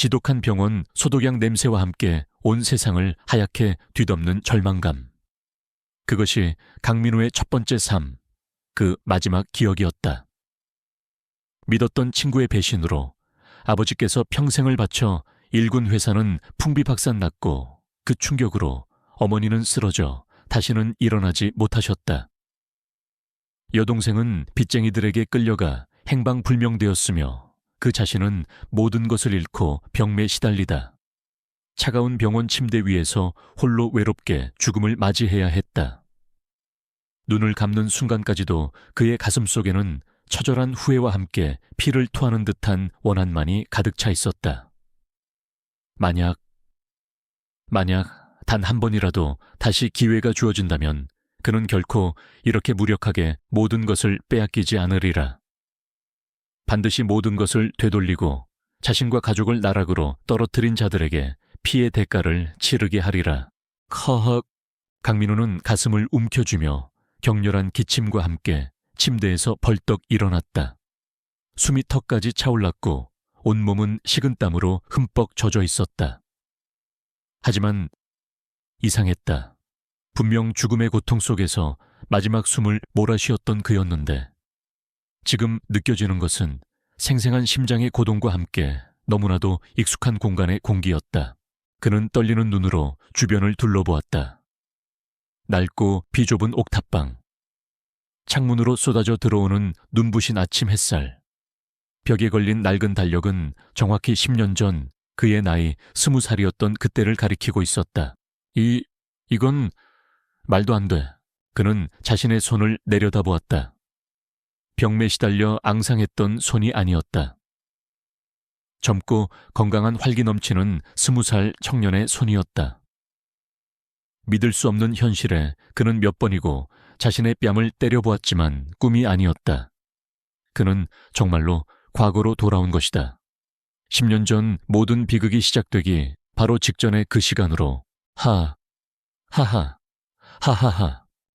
지독한 병원 소독약 냄새와 함께 온 세상을 하얗게 뒤덮는 절망감. 그것이 강민우의 첫 번째 삶, 그 마지막 기억이었다. 믿었던 친구의 배신으로 아버지께서 평생을 바쳐 일군 회사는 풍비박산났고 그 충격으로 어머니는 쓰러져 다시는 일어나지 못하셨다. 여동생은 빚쟁이들에게 끌려가 행방불명되었으며 그 자신은 모든 것을 잃고 병매에 시달리다 차가운 병원 침대 위에서 홀로 외롭게 죽음을 맞이해야 했다. 눈을 감는 순간까지도 그의 가슴속에는 처절한 후회와 함께 피를 토하는 듯한 원한만이 가득 차 있었다. 만약 단 한 번이라도 다시 기회가 주어진다면 그는 결코 이렇게 무력하게 모든 것을 빼앗기지 않으리라. 반드시 모든 것을 되돌리고 자신과 가족을 나락으로 떨어뜨린 자들에게 피의 대가를 치르게 하리라. 커헉. 강민우는 가슴을 움켜쥐며 격렬한 기침과 함께 침대에서 벌떡 일어났다. 숨이 턱까지 차올랐고 온몸은 식은땀으로 흠뻑 젖어 있었다. 하지만 이상했다. 분명 죽음의 고통 속에서 마지막 숨을 몰아쉬었던 그였는데 지금 느껴지는 것은 생생한 심장의 고동과 함께 너무나도 익숙한 공간의 공기였다. 그는 떨리는 눈으로 주변을 둘러보았다. 낡고 비좁은 옥탑방. 창문으로 쏟아져 들어오는 눈부신 아침 햇살. 벽에 걸린 낡은 달력은 정확히 10년 전 그의 나이 20살이었던 그때를 가리키고 있었다. 이건 말도 안 돼. 그는 자신의 손을 내려다보았다. 병매에 시달려 앙상했던 손이 아니었다. 젊고 건강한 활기 넘치는 20살 청년의 손이었다. 믿을 수 없는 현실에 그는 몇 번이고 자신의 뺨을 때려보았지만 꿈이 아니었다. 그는 정말로 과거로 돌아온 것이다. 10년 전 모든 비극이 시작되기 바로 직전의 그 시간으로 하하하.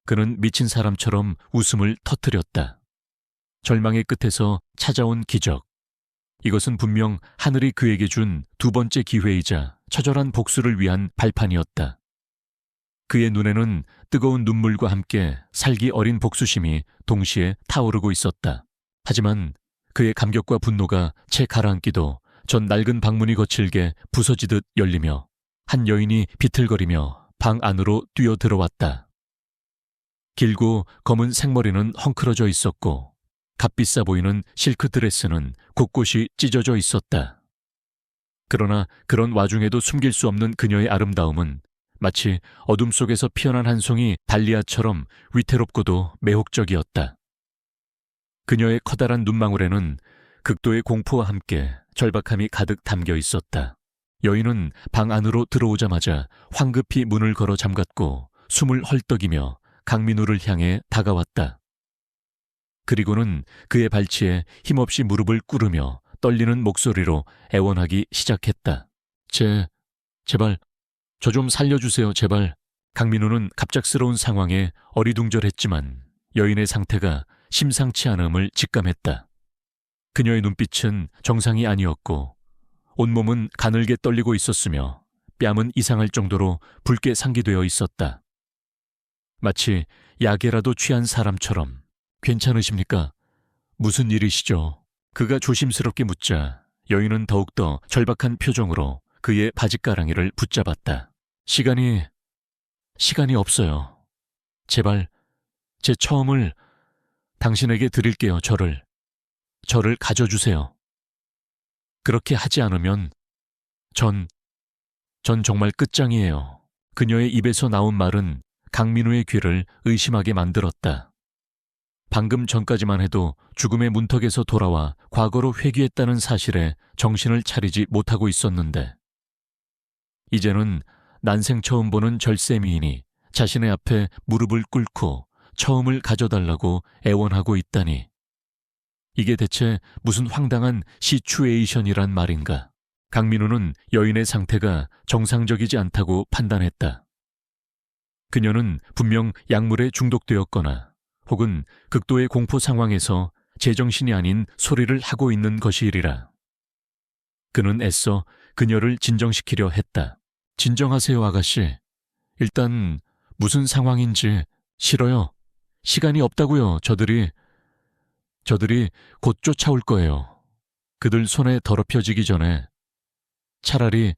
그는 미친 사람처럼 웃음을 터뜨렸다. 절망의 끝에서 찾아온 기적. 이것은 분명 하늘이 그에게 준 두 번째 기회이자 처절한 복수를 위한 발판이었다. 그의 눈에는 뜨거운 눈물과 함께 살기 어린 복수심이 동시에 타오르고 있었다. 하지만 그의 감격과 분노가 채 가라앉기도 전 낡은 방문이 거칠게 부서지듯 열리며 한 여인이 비틀거리며 방 안으로 뛰어들어왔다. 길고 검은 생머리는 헝클어져 있었고 값비싸 보이는 실크 드레스는 곳곳이 찢어져 있었다. 그러나 그런 와중에도 숨길 수 없는 그녀의 아름다움은 마치 어둠 속에서 피어난 한 송이 달리아처럼 위태롭고도 매혹적이었다. 그녀의 커다란 눈망울에는 극도의 공포와 함께 절박함이 가득 담겨 있었다. 여인은 방 안으로 들어오자마자 황급히 문을 걸어 잠갔고 숨을 헐떡이며 강민우를 향해 다가왔다. 그리고는 그의 발치에 힘없이 무릎을 꿇으며 떨리는 목소리로 애원하기 시작했다. 제발, 저 좀 살려주세요, 제발. 강민우는 갑작스러운 상황에 어리둥절했지만 여인의 상태가 심상치 않음을 직감했다. 그녀의 눈빛은 정상이 아니었고 온몸은 가늘게 떨리고 있었으며 뺨은 이상할 정도로 붉게 상기되어 있었다. 마치 약에라도 취한 사람처럼. 괜찮으십니까? 무슨 일이시죠? 그가 조심스럽게 묻자 여인은 더욱더 절박한 표정으로 그의 바짓가랑이를 붙잡았다. 시간이 없어요. 제발 제 처음을 당신에게 드릴게요. 저를 가져주세요. 그렇게 하지 않으면 전 정말 끝장이에요. 그녀의 입에서 나온 말은 강민우의 귀를 의심하게 만들었다. 방금 전까지만 해도 죽음의 문턱에서 돌아와 과거로 회귀했다는 사실에 정신을 차리지 못하고 있었는데 이제는 난생 처음 보는 절세미인이 자신의 앞에 무릎을 꿇고 처음을 가져달라고 애원하고 있다니. 이게 대체 무슨 황당한 시추에이션이란 말인가. 강민우는 여인의 상태가 정상적이지 않다고 판단했다. 그녀는 분명 약물에 중독되었거나 혹은 극도의 공포 상황에서 제정신이 아닌 소리를 하고 있는 것이리라. 그는 애써 그녀를 진정시키려 했다. 진정하세요, 아가씨. 일단 무슨 상황인지. 싫어요. 시간이 없다고요. 저들이 곧 쫓아올 거예요. 그들 손에 더럽혀지기 전에. 차라리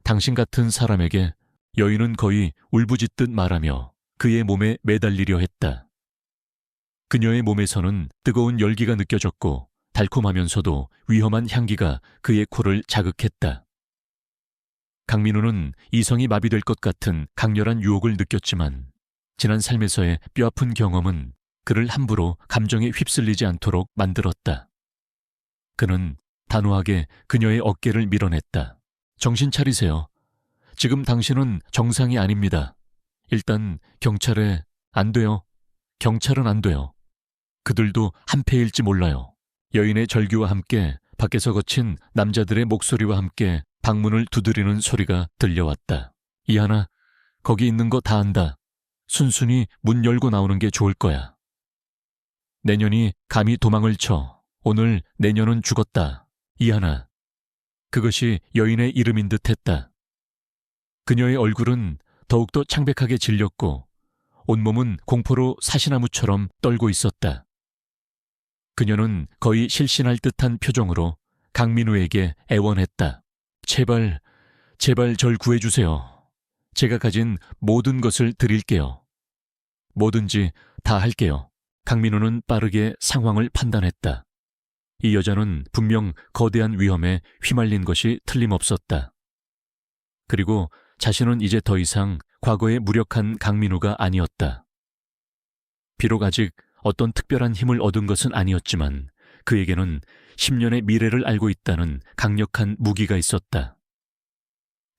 당신 같은 사람에게. 여인은 거의 울부짖듯 말하며 그의 몸에 매달리려 했다. 그녀의 몸에서는 뜨거운 열기가 느껴졌고 달콤하면서도 위험한 향기가 그의 코를 자극했다. 강민우는 이성이 마비될 것 같은 강렬한 유혹을 느꼈지만 지난 삶에서의 뼈아픈 경험은 그를 함부로 감정에 휩쓸리지 않도록 만들었다. 그는 단호하게 그녀의 어깨를 밀어냈다. 정신 차리세요. 지금 당신은 정상이 아닙니다. 일단 경찰에. 안 돼요. 경찰은 안 돼요. 그들도 한패일지 몰라요. 여인의 절규와 함께 밖에서 거친 남자들의 목소리와 함께 방문을 두드리는 소리가 들려왔다. 이하나, 거기 있는 거 다 안다. 순순히 문 열고 나오는 게 좋을 거야. 내년이 감히 도망을 쳐. 오늘 내년은 죽었다. 이하나. 그것이 여인의 이름인 듯 했다. 그녀의 얼굴은 더욱더 창백하게 질렸고 온몸은 공포로 사시나무처럼 떨고 있었다. 그녀는 거의 실신할 듯한 표정으로 강민우에게 애원했다. 제발 절 구해주세요. 제가 가진 모든 것을 드릴게요. 뭐든지 다 할게요. 강민우는 빠르게 상황을 판단했다. 이 여자는 분명 거대한 위험에 휘말린 것이 틀림없었다. 그리고 자신은 이제 더 이상 과거의 무력한 강민우가 아니었다. 비록 아직 어떤 특별한 힘을 얻은 것은 아니었지만 그에게는 10년의 미래를 알고 있다는 강력한 무기가 있었다.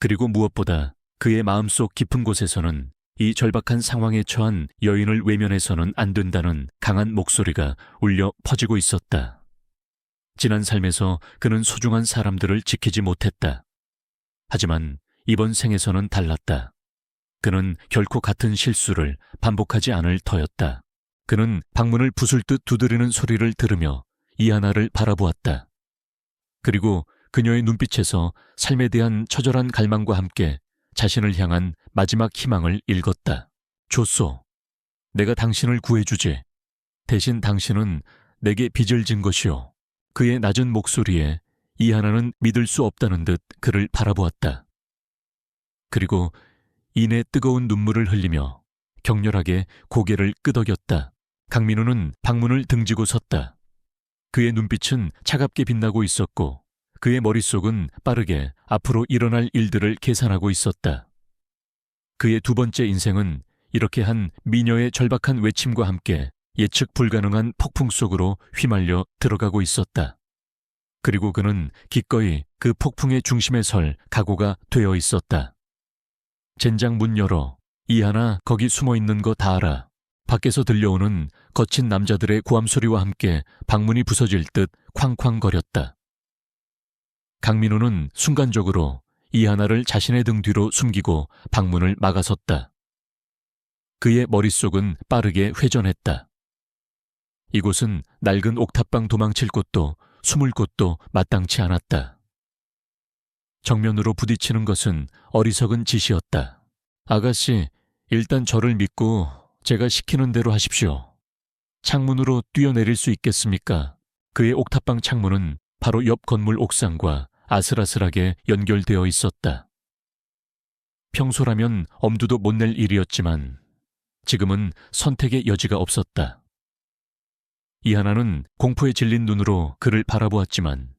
그리고 무엇보다 그의 마음속 깊은 곳에서는 이 절박한 상황에 처한 여인을 외면해서는 안 된다는 강한 목소리가 울려 퍼지고 있었다. 지난 삶에서 그는 소중한 사람들을 지키지 못했다. 하지만 이번 생에서는 달랐다. 그는 결코 같은 실수를 반복하지 않을 터였다. 그는 방문을 부술듯 두드리는 소리를 들으며 이하나를 바라보았다. 그리고 그녀의 눈빛에서 삶에 대한 처절한 갈망과 함께 자신을 향한 마지막 희망을 읽었다. 좋소. 내가 당신을 구해주지. 대신 당신은 내게 빚을 진 것이오. 그의 낮은 목소리에 이하나는 믿을 수 없다는 듯 그를 바라보았다. 그리고 이내 뜨거운 눈물을 흘리며 격렬하게 고개를 끄덕였다. 강민우는 방문을 등지고 섰다. 그의 눈빛은 차갑게 빛나고 있었고 그의 머릿속은 빠르게 앞으로 일어날 일들을 계산하고 있었다. 그의 두 번째 인생은 이렇게 한 미녀의 절박한 외침과 함께 예측 불가능한 폭풍 속으로 휘말려 들어가고 있었다. 그리고 그는 기꺼이 그 폭풍의 중심에 설 각오가 되어 있었다. 젠장 문 열어. 이하나 거기 숨어 있는 거 다 알아. 밖에서 들려오는 거친 남자들의 고함 소리와 함께 방문이 부서질 듯 쾅쾅거렸다. 강민우는 순간적으로 이하나를 자신의 등 뒤로 숨기고 방문을 막아섰다. 그의 머릿속은 빠르게 회전했다. 이곳은 낡은 옥탑방 도망칠 곳도 숨을 곳도 마땅치 않았다. 정면으로 부딪히는 것은 어리석은 짓이었다. 아가씨, 일단 저를 믿고 제가 시키는 대로 하십시오. 창문으로 뛰어내릴 수 있겠습니까? 그의 옥탑방 창문은 바로 옆 건물 옥상과 아슬아슬하게 연결되어 있었다. 평소라면 엄두도 못 낼 일이었지만 지금은 선택의 여지가 없었다. 이하나는 공포에 질린 눈으로 그를 바라보았지만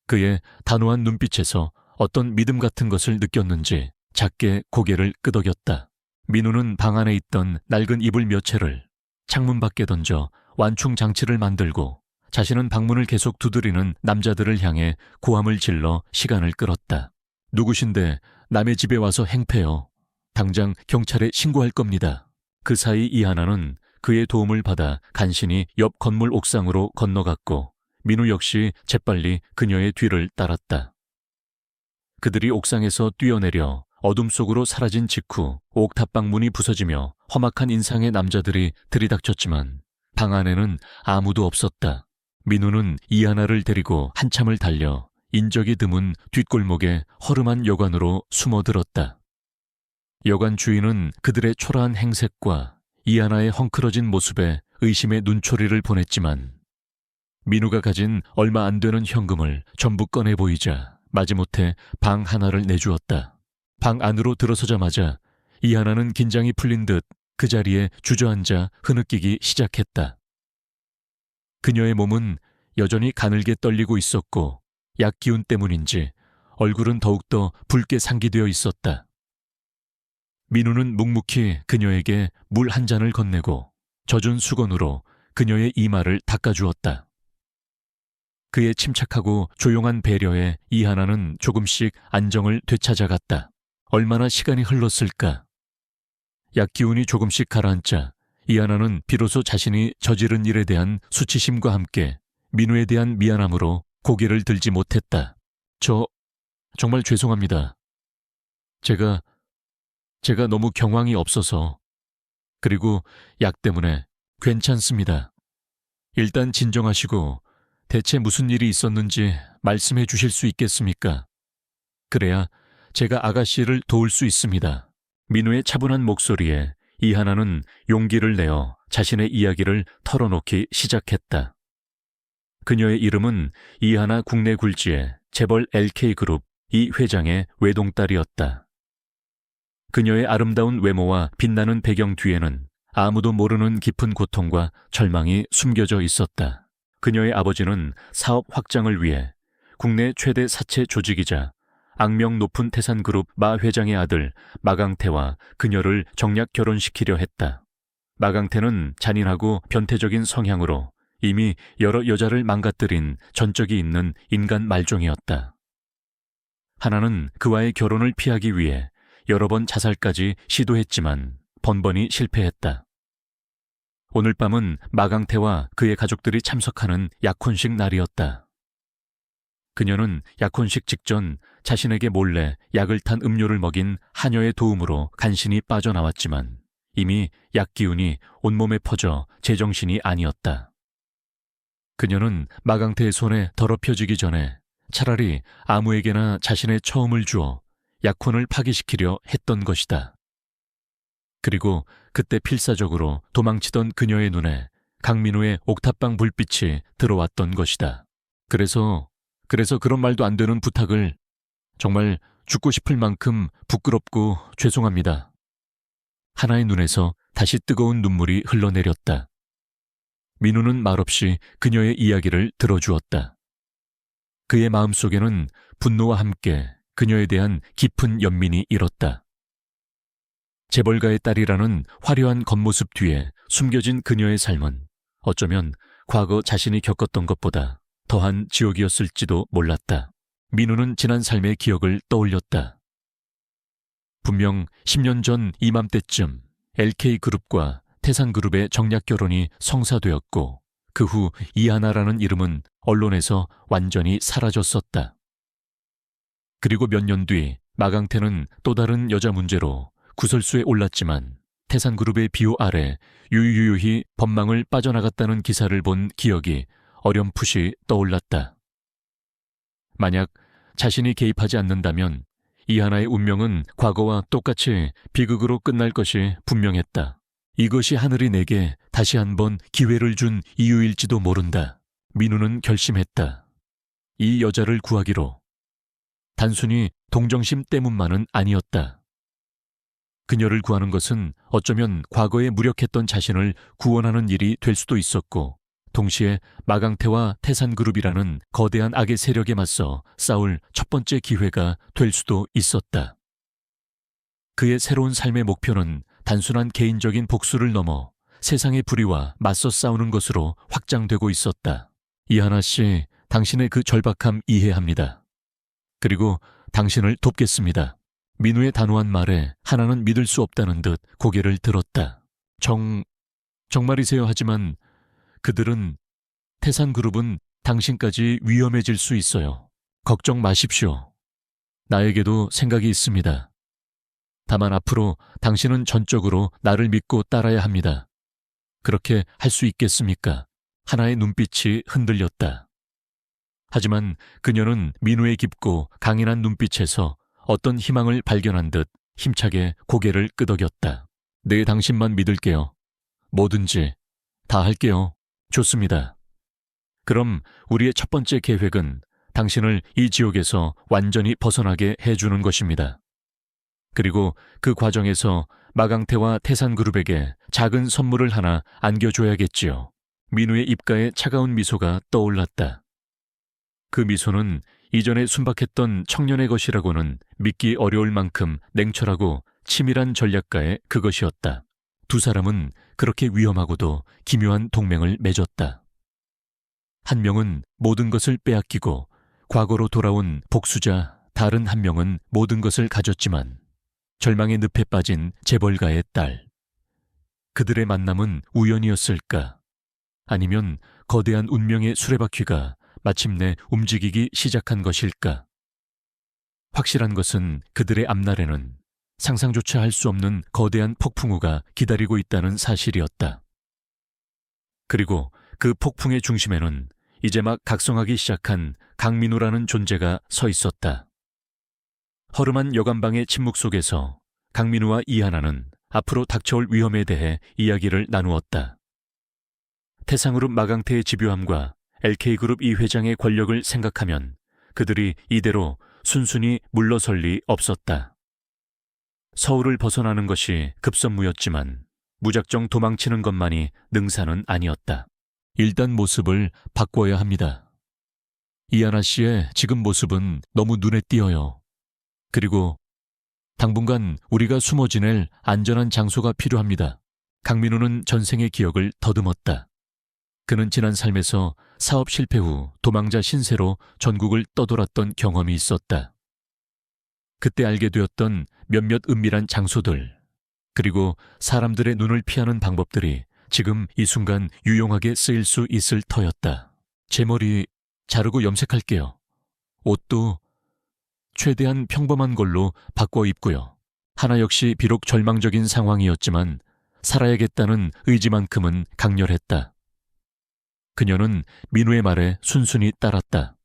그의 단호한 눈빛에서 어떤 믿음 같은 것을 느꼈는지 작게 고개를 끄덕였다. 민우는 방 안에 있던 낡은 이불 몇 채를 창문 밖에 던져 완충 장치를 만들고 자신은 방문을 계속 두드리는 남자들을 향해 고함을 질러 시간을 끌었다. 누구신데 남의 집에 와서 행패요. 당장 경찰에 신고할 겁니다. 그 사이 이하나는 그의 도움을 받아 간신히 옆 건물 옥상으로 건너갔고 민우 역시 재빨리 그녀의 뒤를 따랐다. 그들이 옥상에서 뛰어내려 어둠 속으로 사라진 직후 옥탑방 문이 부서지며 험악한 인상의 남자들이 들이닥쳤지만 방 안에는 아무도 없었다. 민우는 이하나를 데리고 한참을 달려 인적이 드문 뒷골목의 허름한 여관으로 숨어들었다. 여관 주인은 그들의 초라한 행색과 이하나의 헝클어진 모습에 의심의 눈초리를 보냈지만 민우가 가진 얼마 안 되는 현금을 전부 꺼내 보이자 마지못해 방 하나를 내주었다. 방 안으로 들어서자마자 이하나는 긴장이 풀린 듯 그 자리에 주저앉아 흐느끼기 시작했다. 그녀의 몸은 여전히 가늘게 떨리고 있었고 약 기운 때문인지 얼굴은 더욱더 붉게 상기되어 있었다. 민우는 묵묵히 그녀에게 물 한 잔을 건네고 젖은 수건으로 그녀의 이마를 닦아주었다. 그의 침착하고 조용한 배려에 이하나는 조금씩 안정을 되찾아갔다. 얼마나 시간이 흘렀을까? 약 기운이 조금씩 가라앉자 이하나는 비로소 자신이 저지른 일에 대한 수치심과 함께 민우에 대한 미안함으로 고개를 들지 못했다. 정말 죄송합니다. 제가 너무 경황이 없어서. 그리고 약 때문에. 괜찮습니다. 일단 진정하시고 대체 무슨 일이 있었는지 말씀해 주실 수 있겠습니까? 그래야 제가 아가씨를 도울 수 있습니다. 민우의 차분한 목소리에 이하나는 용기를 내어 자신의 이야기를 털어놓기 시작했다. 그녀의 이름은 이하나 국내 굴지의 재벌 LK그룹 이 회장의 외동딸이었다. 그녀의 아름다운 외모와 빛나는 배경 뒤에는 아무도 모르는 깊은 고통과 절망이 숨겨져 있었다. 그녀의 아버지는 사업 확장을 위해 국내 최대 사채 조직이자 악명 높은 태산그룹 마 회장의 아들 마강태와 그녀를 정략 결혼시키려 했다. 마강태는 잔인하고 변태적인 성향으로 이미 여러 여자를 망가뜨린 전적이 있는 인간 말종이었다. 하나는 그와의 결혼을 피하기 위해 여러 번 자살까지 시도했지만 번번이 실패했다. 오늘 밤은 마강태와 그의 가족들이 참석하는 약혼식 날이었다. 그녀는 약혼식 직전 자신에게 몰래 약을 탄 음료를 먹인 하녀의 도움으로 간신히 빠져나왔지만 이미 약 기운이 온몸에 퍼져 제정신이 아니었다. 그녀는 마강태의 손에 더럽혀지기 전에 차라리 아무에게나 자신의 처음을 주어 약혼을 파기시키려 했던 것이다. 그리고 그때 필사적으로 도망치던 그녀의 눈에 강민우의 옥탑방 불빛이 들어왔던 것이다. 그래서 그런 말도 안 되는 부탁을 정말 죽고 싶을 만큼 부끄럽고 죄송합니다. 하나의 눈에서 다시 뜨거운 눈물이 흘러내렸다. 민우는 말없이 그녀의 이야기를 들어주었다. 그의 마음속에는 분노와 함께 그녀에 대한 깊은 연민이 일었다. 재벌가의 딸이라는 화려한 겉모습 뒤에 숨겨진 그녀의 삶은 어쩌면 과거 자신이 겪었던 것보다 더한 지옥이었을지도 몰랐다. 민우는 지난 삶의 기억을 떠올렸다. 분명 10년 전 이맘때쯤 LK그룹과 태산그룹의 정략 결혼이 성사되었고 그 후 이하나라는 이름은 언론에서 완전히 사라졌었다. 그리고 몇 년 뒤 마강태는 또 다른 여자 문제로 구설수에 올랐지만 태산그룹의 비호 아래 유유히 법망을 빠져나갔다는 기사를 본 기억이 어렴풋이 떠올랐다. 만약 자신이 개입하지 않는다면 이하나의 운명은 과거와 똑같이 비극으로 끝날 것이 분명했다. 이것이 하늘이 내게 다시 한번 기회를 준 이유일지도 모른다. 민우는 결심했다. 이 여자를 구하기로. 단순히 동정심 때문만은 아니었다. 그녀를 구하는 것은 어쩌면 과거에 무력했던 자신을 구원하는 일이 될 수도 있었고 동시에 마강태와 태산그룹이라는 거대한 악의 세력에 맞서 싸울 첫 번째 기회가 될 수도 있었다. 그의 새로운 삶의 목표는 단순한 개인적인 복수를 넘어 세상의 불의와 맞서 싸우는 것으로 확장되고 있었다. 이하나 씨, 당신의 그 절박함 이해합니다. 그리고 당신을 돕겠습니다. 민우의 단호한 말에 하나는 믿을 수 없다는 듯 고개를 들었다. 정말이세요? 하지만 그들은 태산그룹은 당신까지 위험해질 수 있어요. 걱정 마십시오. 나에게도 생각이 있습니다. 다만 앞으로 당신은 전적으로 나를 믿고 따라야 합니다. 그렇게 할 수 있겠습니까? 하나의 눈빛이 흔들렸다. 하지만 그녀는 민우의 깊고 강인한 눈빛에서 어떤 희망을 발견한 듯 힘차게 고개를 끄덕였다. 네, 당신만 믿을게요. 뭐든지 다 할게요. 좋습니다. 그럼 우리의 첫 번째 계획은 당신을 이 지옥에서 완전히 벗어나게 해주는 것입니다. 그리고 그 과정에서 마강태와 태산그룹에게 작은 선물을 하나 안겨줘야겠지요. 민우의 입가에 차가운 미소가 떠올랐다. 그 미소는 이전에 순박했던 청년의 것이라고는 믿기 어려울 만큼 냉철하고 치밀한 전략가의 그것이었다. 두 사람은 그렇게 위험하고도 기묘한 동맹을 맺었다. 한 명은 모든 것을 빼앗기고 과거로 돌아온 복수자, 다른 한 명은 모든 것을 가졌지만 절망의 늪에 빠진 재벌가의 딸. 그들의 만남은 우연이었을까? 아니면 거대한 운명의 수레바퀴가 마침내 움직이기 시작한 것일까? 확실한 것은 그들의 앞날에는 상상조차 할 수 없는 거대한 폭풍우가 기다리고 있다는 사실이었다. 그리고 그 폭풍의 중심에는 이제 막 각성하기 시작한 강민우라는 존재가 서 있었다. 허름한 여관방의 침묵 속에서 강민우와 이하나는 앞으로 닥쳐올 위험에 대해 이야기를 나누었다. 태상그룹 마강태의 집요함과 LK그룹 이 회장의 권력을 생각하면 그들이 이대로 순순히 물러설 리 없었다. 서울을 벗어나는 것이 급선무였지만 무작정 도망치는 것만이 능사는 아니었다. 일단 모습을 바꿔야 합니다. 이하나 씨의 지금 모습은 너무 눈에 띄어요. 그리고 당분간 우리가 숨어 지낼 안전한 장소가 필요합니다. 강민우는 전생의 기억을 더듬었다. 그는 지난 삶에서 사업 실패 후 도망자 신세로 전국을 떠돌았던 경험이 있었다. 그때 알게 되었던 몇몇 은밀한 장소들, 그리고 사람들의 눈을 피하는 방법들이 지금 이 순간 유용하게 쓰일 수 있을 터였다. 제 머리 자르고 염색할게요. 옷도 최대한 평범한 걸로 바꿔 입고요. 하나 역시 비록 절망적인 상황이었지만 살아야겠다는 의지만큼은 강렬했다. 그녀는 민우의 말에 순순히 따랐다.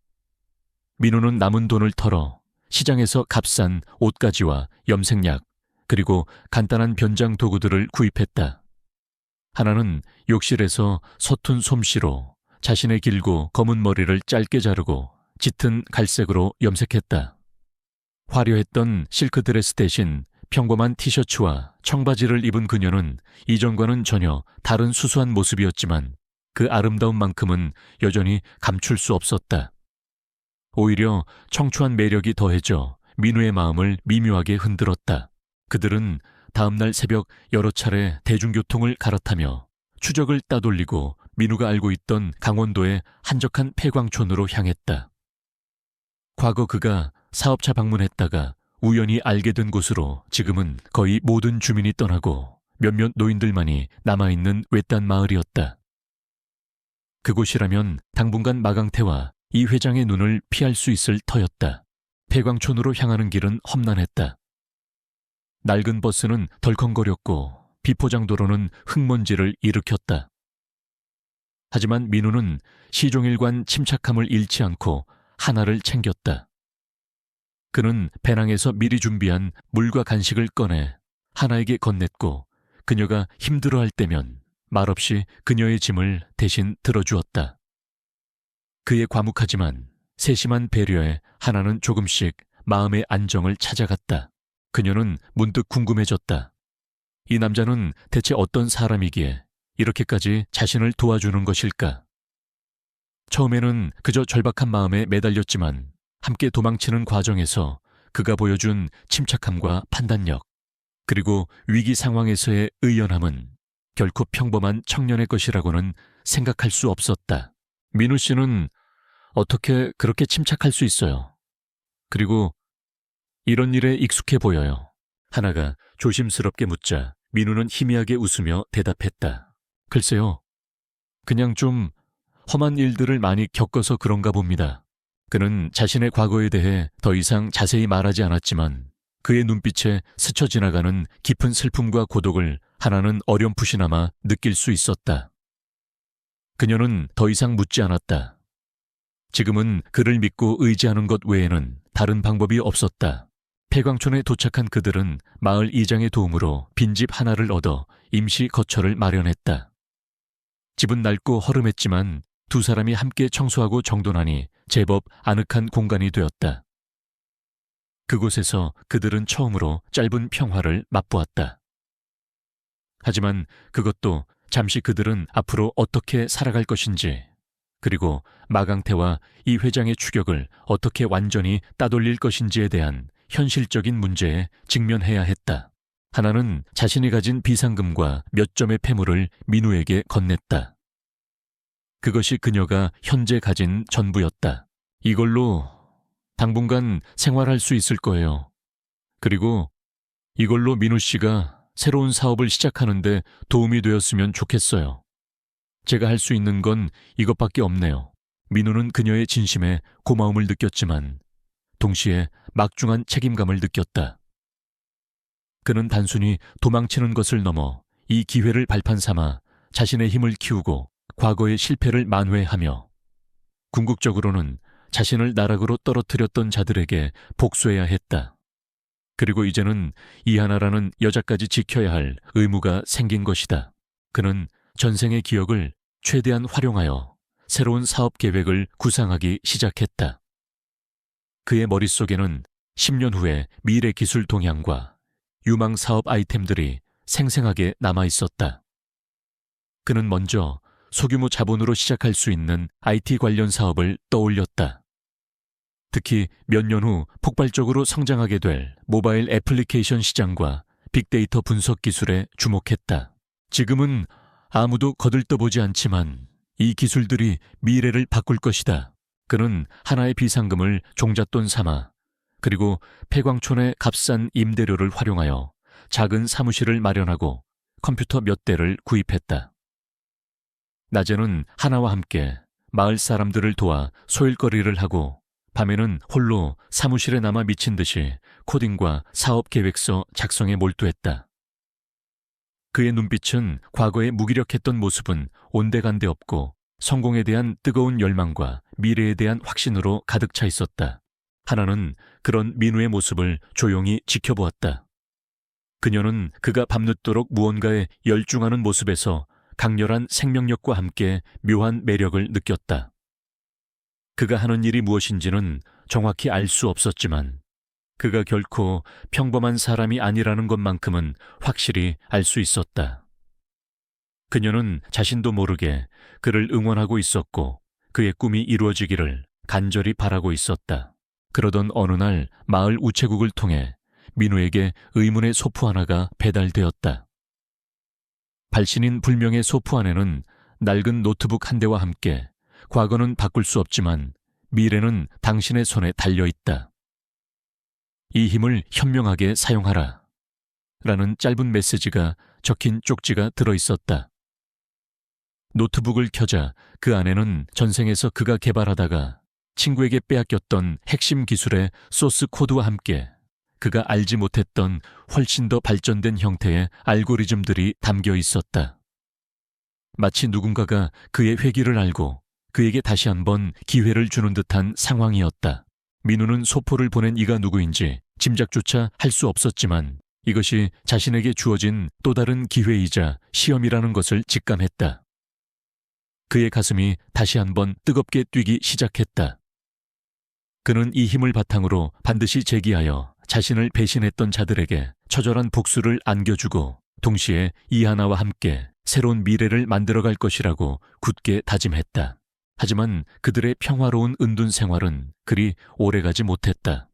민우는 남은 돈을 털어 시장에서 값싼 옷가지와 염색약, 그리고 간단한 변장 도구들을 구입했다. 하나는 욕실에서 서툰 솜씨로 자신의 길고 검은 머리를 짧게 자르고 짙은 갈색으로 염색했다. 화려했던 실크 드레스 대신 평범한 티셔츠와 청바지를 입은 그녀는 이전과는 전혀 다른 수수한 모습이었지만 그 아름다움만큼은 여전히 감출 수 없었다. 오히려 청초한 매력이 더해져 민우의 마음을 미묘하게 흔들었다. 그들은 다음날 새벽 여러 차례 대중교통을 갈아타며 추적을 따돌리고 민우가 알고 있던 강원도의 한적한 폐광촌으로 향했다. 과거 그가 사업차 방문했다가 우연히 알게 된 곳으로 지금은 거의 모든 주민이 떠나고 몇몇 노인들만이 남아있는 외딴 마을이었다. 그곳이라면 당분간 마강태와 이 회장의 눈을 피할 수 있을 터였다. 폐광촌으로 향하는 길은 험난했다. 낡은 버스는 덜컹거렸고 비포장도로는 흙먼지를 일으켰다. 하지만 민우는 시종일관 침착함을 잃지 않고 하나를 챙겼다. 그는 배낭에서 미리 준비한 물과 간식을 꺼내 하나에게 건넸고 그녀가 힘들어할 때면 말없이 그녀의 짐을 대신 들어주었다. 그의 과묵하지만 세심한 배려에 하나는 조금씩 마음의 안정을 찾아갔다. 그녀는 문득 궁금해졌다. 이 남자는 대체 어떤 사람이기에 이렇게까지 자신을 도와주는 것일까? 처음에는 그저 절박한 마음에 매달렸지만 함께 도망치는 과정에서 그가 보여준 침착함과 판단력, 그리고 위기 상황에서의 의연함은 결코 평범한 청년의 것이라고는 생각할 수 없었다. 민우 씨는 어떻게 그렇게 침착할 수 있어요? 그리고 이런 일에 익숙해 보여요. 하나가 조심스럽게 묻자 민우는 희미하게 웃으며 대답했다. 글쎄요. 그냥 좀 험한 일들을 많이 겪어서 그런가 봅니다. 그는 자신의 과거에 대해 더 이상 자세히 말하지 않았지만 그의 눈빛에 스쳐 지나가는 깊은 슬픔과 고독을 하나는 어렴풋이나마 느낄 수 있었다. 그녀는 더 이상 묻지 않았다. 지금은 그를 믿고 의지하는 것 외에는 다른 방법이 없었다. 폐광촌에 도착한 그들은 마을 이장의 도움으로 빈집 하나를 얻어 임시 거처를 마련했다. 집은 낡고 허름했지만 두 사람이 함께 청소하고 정돈하니 제법 아늑한 공간이 되었다. 그곳에서 그들은 처음으로 짧은 평화를 맛보았다. 하지만 그것도 잠시 그들은 앞으로 어떻게 살아갈 것인지, 그리고 마강태와 이 회장의 추격을 어떻게 완전히 따돌릴 것인지에 대한 현실적인 문제에 직면해야 했다. 하나는 자신이 가진 비상금과 몇 점의 패물을 민우에게 건넸다. 그것이 그녀가 현재 가진 전부였다. 이걸로 당분간 생활할 수 있을 거예요. 그리고 이걸로 민우 씨가 새로운 사업을 시작하는데 도움이 되었으면 좋겠어요. 제가 할 수 있는 건 이것밖에 없네요. 민우는 그녀의 진심에 고마움을 느꼈지만 동시에 막중한 책임감을 느꼈다. 그는 단순히 도망치는 것을 넘어 이 기회를 발판 삼아 자신의 힘을 키우고 과거의 실패를 만회하며 궁극적으로는 자신을 나락으로 떨어뜨렸던 자들에게 복수해야 했다. 그리고 이제는 이하나라는 여자까지 지켜야 할 의무가 생긴 것이다. 그는 전생의 기억을 최대한 활용하여 새로운 사업 계획을 구상하기 시작했다. 그의 머릿속에는 10년 후의 미래 기술 동향과 유망 사업 아이템들이 생생하게 남아 있었다. 그는 먼저 소규모 자본으로 시작할 수 있는 IT 관련 사업을 떠올렸다. 특히 몇 년 후 폭발적으로 성장하게 될 모바일 애플리케이션 시장과 빅데이터 분석 기술에 주목했다. 지금은 아무도 거들떠보지 않지만 이 기술들이 미래를 바꿀 것이다. 그는 하나의 비상금을 종잣돈 삼아 그리고 폐광촌의 값싼 임대료를 활용하여 작은 사무실을 마련하고 컴퓨터 몇 대를 구입했다. 낮에는 하나와 함께 마을 사람들을 도와 소일거리를 하고 밤에는 홀로 사무실에 남아 미친 듯이 코딩과 사업 계획서 작성에 몰두했다. 그의 눈빛은 과거의 무기력했던 모습은 온데간데 없고 성공에 대한 뜨거운 열망과 미래에 대한 확신으로 가득 차 있었다. 하나는 그런 민우의 모습을 조용히 지켜보았다. 그녀는 그가 밤늦도록 무언가에 열중하는 모습에서 강렬한 생명력과 함께 묘한 매력을 느꼈다. 그가 하는 일이 무엇인지는 정확히 알 수 없었지만 그가 결코 평범한 사람이 아니라는 것만큼은 확실히 알 수 있었다. 그녀는 자신도 모르게 그를 응원하고 있었고 그의 꿈이 이루어지기를 간절히 바라고 있었다. 그러던 어느 날 마을 우체국을 통해 민우에게 의문의 소포 하나가 배달되었다. 발신인 불명의 소포 안에는 낡은 노트북 한 대와 함께 과거는 바꿀 수 없지만 미래는 당신의 손에 달려있다. 이 힘을 현명하게 사용하라. 라는 짧은 메시지가 적힌 쪽지가 들어있었다. 노트북을 켜자 그 안에는 전생에서 그가 개발하다가 친구에게 빼앗겼던 핵심 기술의 소스 코드와 함께 그가 알지 못했던 훨씬 더 발전된 형태의 알고리즘들이 담겨 있었다. 마치 누군가가 그의 회기를 알고 그에게 다시 한번 기회를 주는 듯한 상황이었다. 민우는 소포를 보낸 이가 누구인지 짐작조차 할 수 없었지만 이것이 자신에게 주어진 또 다른 기회이자 시험이라는 것을 직감했다. 그의 가슴이 다시 한번 뜨겁게 뛰기 시작했다. 그는 이 힘을 바탕으로 반드시 제기하여 자신을 배신했던 자들에게 처절한 복수를 안겨주고 동시에 이하나와 함께 새로운 미래를 만들어갈 것이라고 굳게 다짐했다. 하지만 그들의 평화로운 은둔 생활은 그리 오래가지 못했다.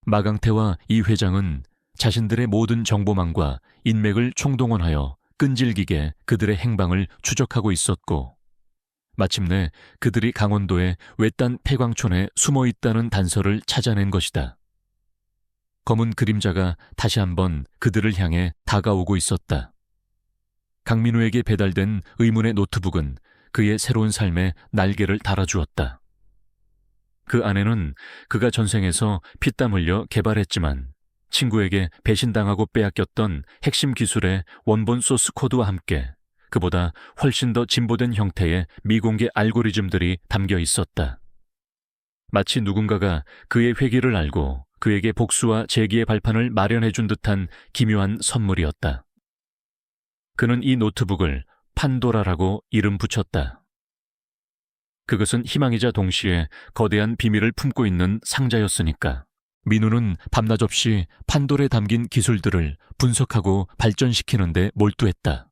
마강태와 이 회장은 자신들의 모든 정보망과 인맥을 총동원하여 끈질기게 그들의 행방을 추적하고 있었고 마침내 그들이 강원도의 외딴 폐광촌에 숨어 있다는 단서를 찾아낸 것이다. 검은 그림자가 다시 한번 그들을 향해 다가오고 있었다. 강민우에게 배달된 의문의 노트북은 그의 새로운 삶에 날개를 달아주었다. 그 안에는 그가 전생에서 피땀 흘려 개발했지만 친구에게 배신당하고 빼앗겼던 핵심 기술의 원본 소스 코드와 함께 그보다 훨씬 더 진보된 형태의 미공개 알고리즘들이 담겨 있었다. 마치 누군가가 그의 회기를 알고 그에게 복수와 재기의 발판을 마련해준 듯한 기묘한 선물이었다. 그는 이 노트북을 판도라라고 이름 붙였다. 그것은 희망이자 동시에 거대한 비밀을 품고 있는 상자였으니까. 민우는 밤낮 없이 판도라에 담긴 기술들을 분석하고 발전시키는 데 몰두했다.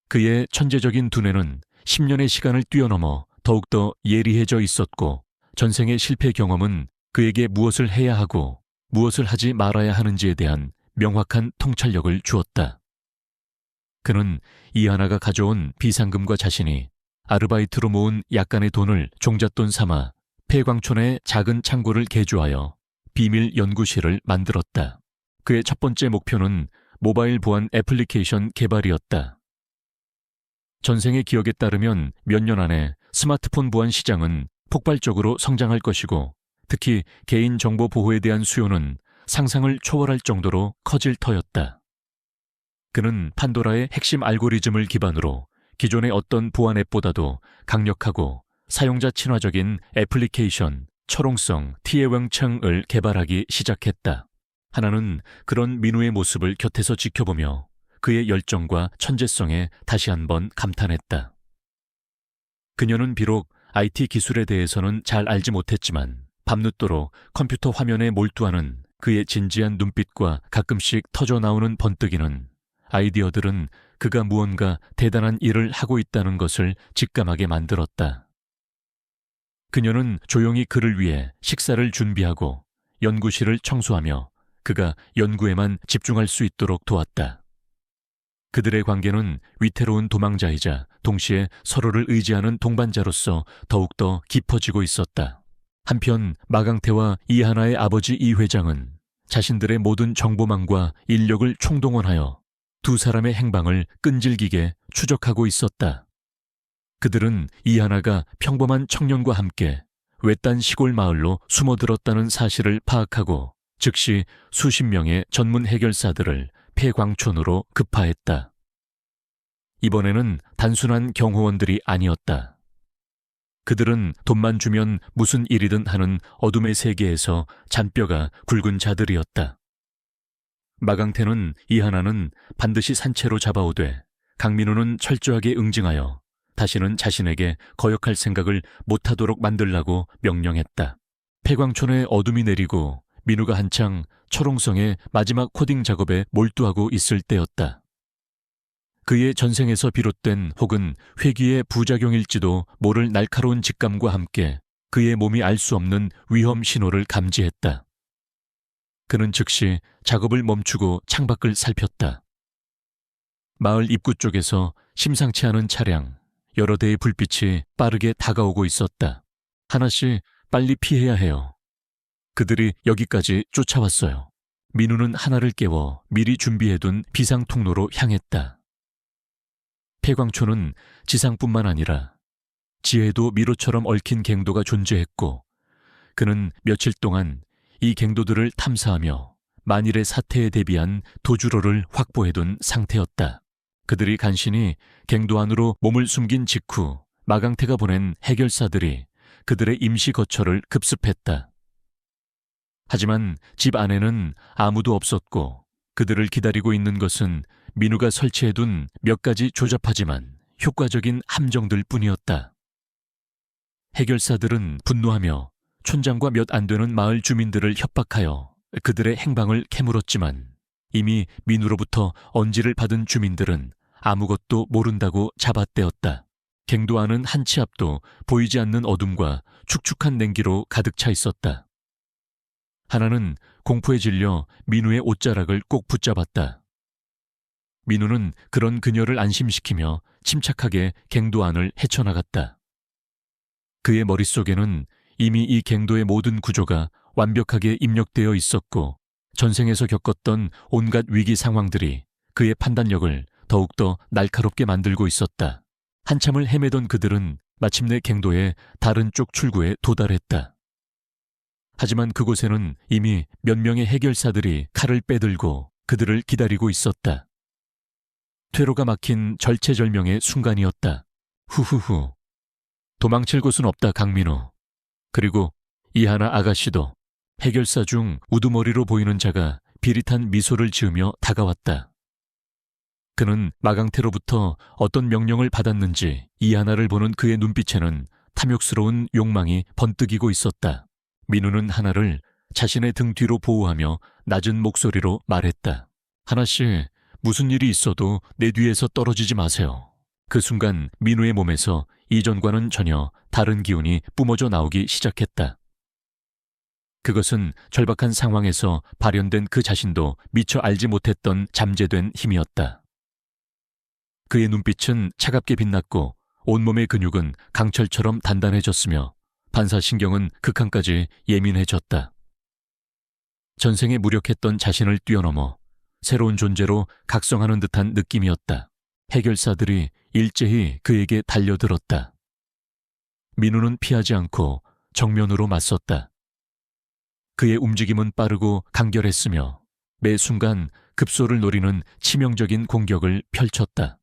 그의 천재적인 두뇌는 10년의 시간을 뛰어넘어 더욱더 예리해져 있었고 전생의 실패 경험은 그에게 무엇을 해야 하고 무엇을 하지 말아야 하는지에 대한 명확한 통찰력을 주었다. 그는 이하나가 가져온 비상금과 자신이 아르바이트로 모은 약간의 돈을 종잣돈 삼아 폐광촌의 작은 창고를 개조하여 비밀 연구실을 만들었다. 그의 첫 번째 목표는 모바일 보안 애플리케이션 개발이었다. 전생의 기억에 따르면 몇 년 안에 스마트폰 보안 시장은 폭발적으로 성장할 것이고 특히 개인정보 보호에 대한 수요는 상상을 초월할 정도로 커질 터였다. 그는 판도라의 핵심 알고리즘을 기반으로 기존의 어떤 보안 앱보다도 강력하고 사용자 친화적인 애플리케이션 철옹성 티에왕창을 개발하기 시작했다. 하나는 그런 민우의 모습을 곁에서 지켜보며 그의 열정과 천재성에 다시 한번 감탄했다. 그녀는 비록 IT 기술에 대해서는 잘 알지 못했지만 밤늦도록 컴퓨터 화면에 몰두하는 그의 진지한 눈빛과 가끔씩 터져나오는 번뜩이는 아이디어들은 그가 무언가 대단한 일을 하고 있다는 것을 직감하게 만들었다. 그녀는 조용히 그를 위해 식사를 준비하고 연구실을 청소하며 그가 연구에만 집중할 수 있도록 도왔다. 그들의 관계는 위태로운 도망자이자 동시에 서로를 의지하는 동반자로서 더욱더 깊어지고 있었다. 한편 마강태와 이하나의 아버지 이 회장은 자신들의 모든 정보망과 인력을 총동원하여 두 사람의 행방을 끈질기게 추적하고 있었다. 그들은 이하나가 평범한 청년과 함께 외딴 시골 마을로 숨어들었다는 사실을 파악하고 즉시 수십 명의 전문 해결사들을 폐광촌으로 급파했다. 이번에는 단순한 경호원들이 아니었다. 그들은 돈만 주면 무슨 일이든 하는 어둠의 세계에서 잔뼈가 굵은 자들이었다. 마강태는 이하나는 반드시 산채로 잡아오되 강민우는 철저하게 응징하여 다시는 자신에게 거역할 생각을 못하도록 만들라고 명령했다. 폐광촌에 어둠이 내리고 민우가 한창 철옹성의 마지막 코딩 작업에 몰두하고 있을 때였다. 그의 전생에서 비롯된 혹은 회귀의 부작용일지도 모를 날카로운 직감과 함께 그의 몸이 알 수 없는 위험 신호를 감지했다. 그는 즉시 작업을 멈추고 창밖을 살폈다. 마을 입구 쪽에서 심상치 않은 차량, 여러 대의 불빛이 빠르게 다가오고 있었다. 하나씩 빨리 피해야 해요. 그들이 여기까지 쫓아왔어요. 민우는 하나를 깨워 미리 준비해둔 비상통로로 향했다. 폐광촌은 지상뿐만 아니라 지해도 미로처럼 얽힌 갱도가 존재했고 그는 며칠 동안 이 갱도들을 탐사하며 만일의 사태에 대비한 도주로를 확보해둔 상태였다. 그들이 간신히 갱도 안으로 몸을 숨긴 직후 마강태가 보낸 해결사들이 그들의 임시 거처를 급습했다. 하지만 집 안에는 아무도 없었고 그들을 기다리고 있는 것은 민우가 설치해둔 몇 가지 조잡하지만 효과적인 함정들 뿐이었다. 해결사들은 분노하며 촌장과 몇 안 되는 마을 주민들을 협박하여 그들의 행방을 캐물었지만 이미 민우로부터 언지를 받은 주민들은 아무것도 모른다고 잡아떼었다. 갱도 안은 한 치 앞도 보이지 않는 어둠과 축축한 냉기로 가득 차 있었다. 하나는 공포에 질려 민우의 옷자락을 꼭 붙잡았다. 민우는 그런 그녀를 안심시키며 침착하게 갱도 안을 헤쳐나갔다. 그의 머릿속에는 이미 이 갱도의 모든 구조가 완벽하게 입력되어 있었고 전생에서 겪었던 온갖 위기 상황들이 그의 판단력을 더욱더 날카롭게 만들고 있었다. 한참을 헤매던 그들은 마침내 갱도의 다른 쪽 출구에 도달했다. 하지만 그곳에는 이미 몇 명의 해결사들이 칼을 빼들고 그들을 기다리고 있었다. 퇴로가 막힌 절체절명의 순간이었다. 후후후. 도망칠 곳은 없다, 강민우. 그리고 이하나 아가씨도. 해결사 중 우두머리로 보이는 자가 비릿한 미소를 지으며 다가왔다. 그는 마강태로부터 어떤 명령을 받았는지 이하나를 보는 그의 눈빛에는 탐욕스러운 욕망이 번뜩이고 있었다. 민우는 하나를 자신의 등 뒤로 보호하며 낮은 목소리로 말했다. 하나씨, 무슨 일이 있어도 내 뒤에서 떨어지지 마세요. 그 순간 민우의 몸에서 이전과는 전혀 다른 기운이 뿜어져 나오기 시작했다. 그것은 절박한 상황에서 발현된 그 자신도 미처 알지 못했던 잠재된 힘이었다. 그의 눈빛은 차갑게 빛났고 온몸의 근육은 강철처럼 단단해졌으며 반사신경은 극한까지 예민해졌다. 전생에 무력했던 자신을 뛰어넘어 새로운 존재로 각성하는 듯한 느낌이었다. 해결사들이 일제히 그에게 달려들었다. 민우는 피하지 않고 정면으로 맞섰다. 그의 움직임은 빠르고 간결했으며 매 순간 급소를 노리는 치명적인 공격을 펼쳤다.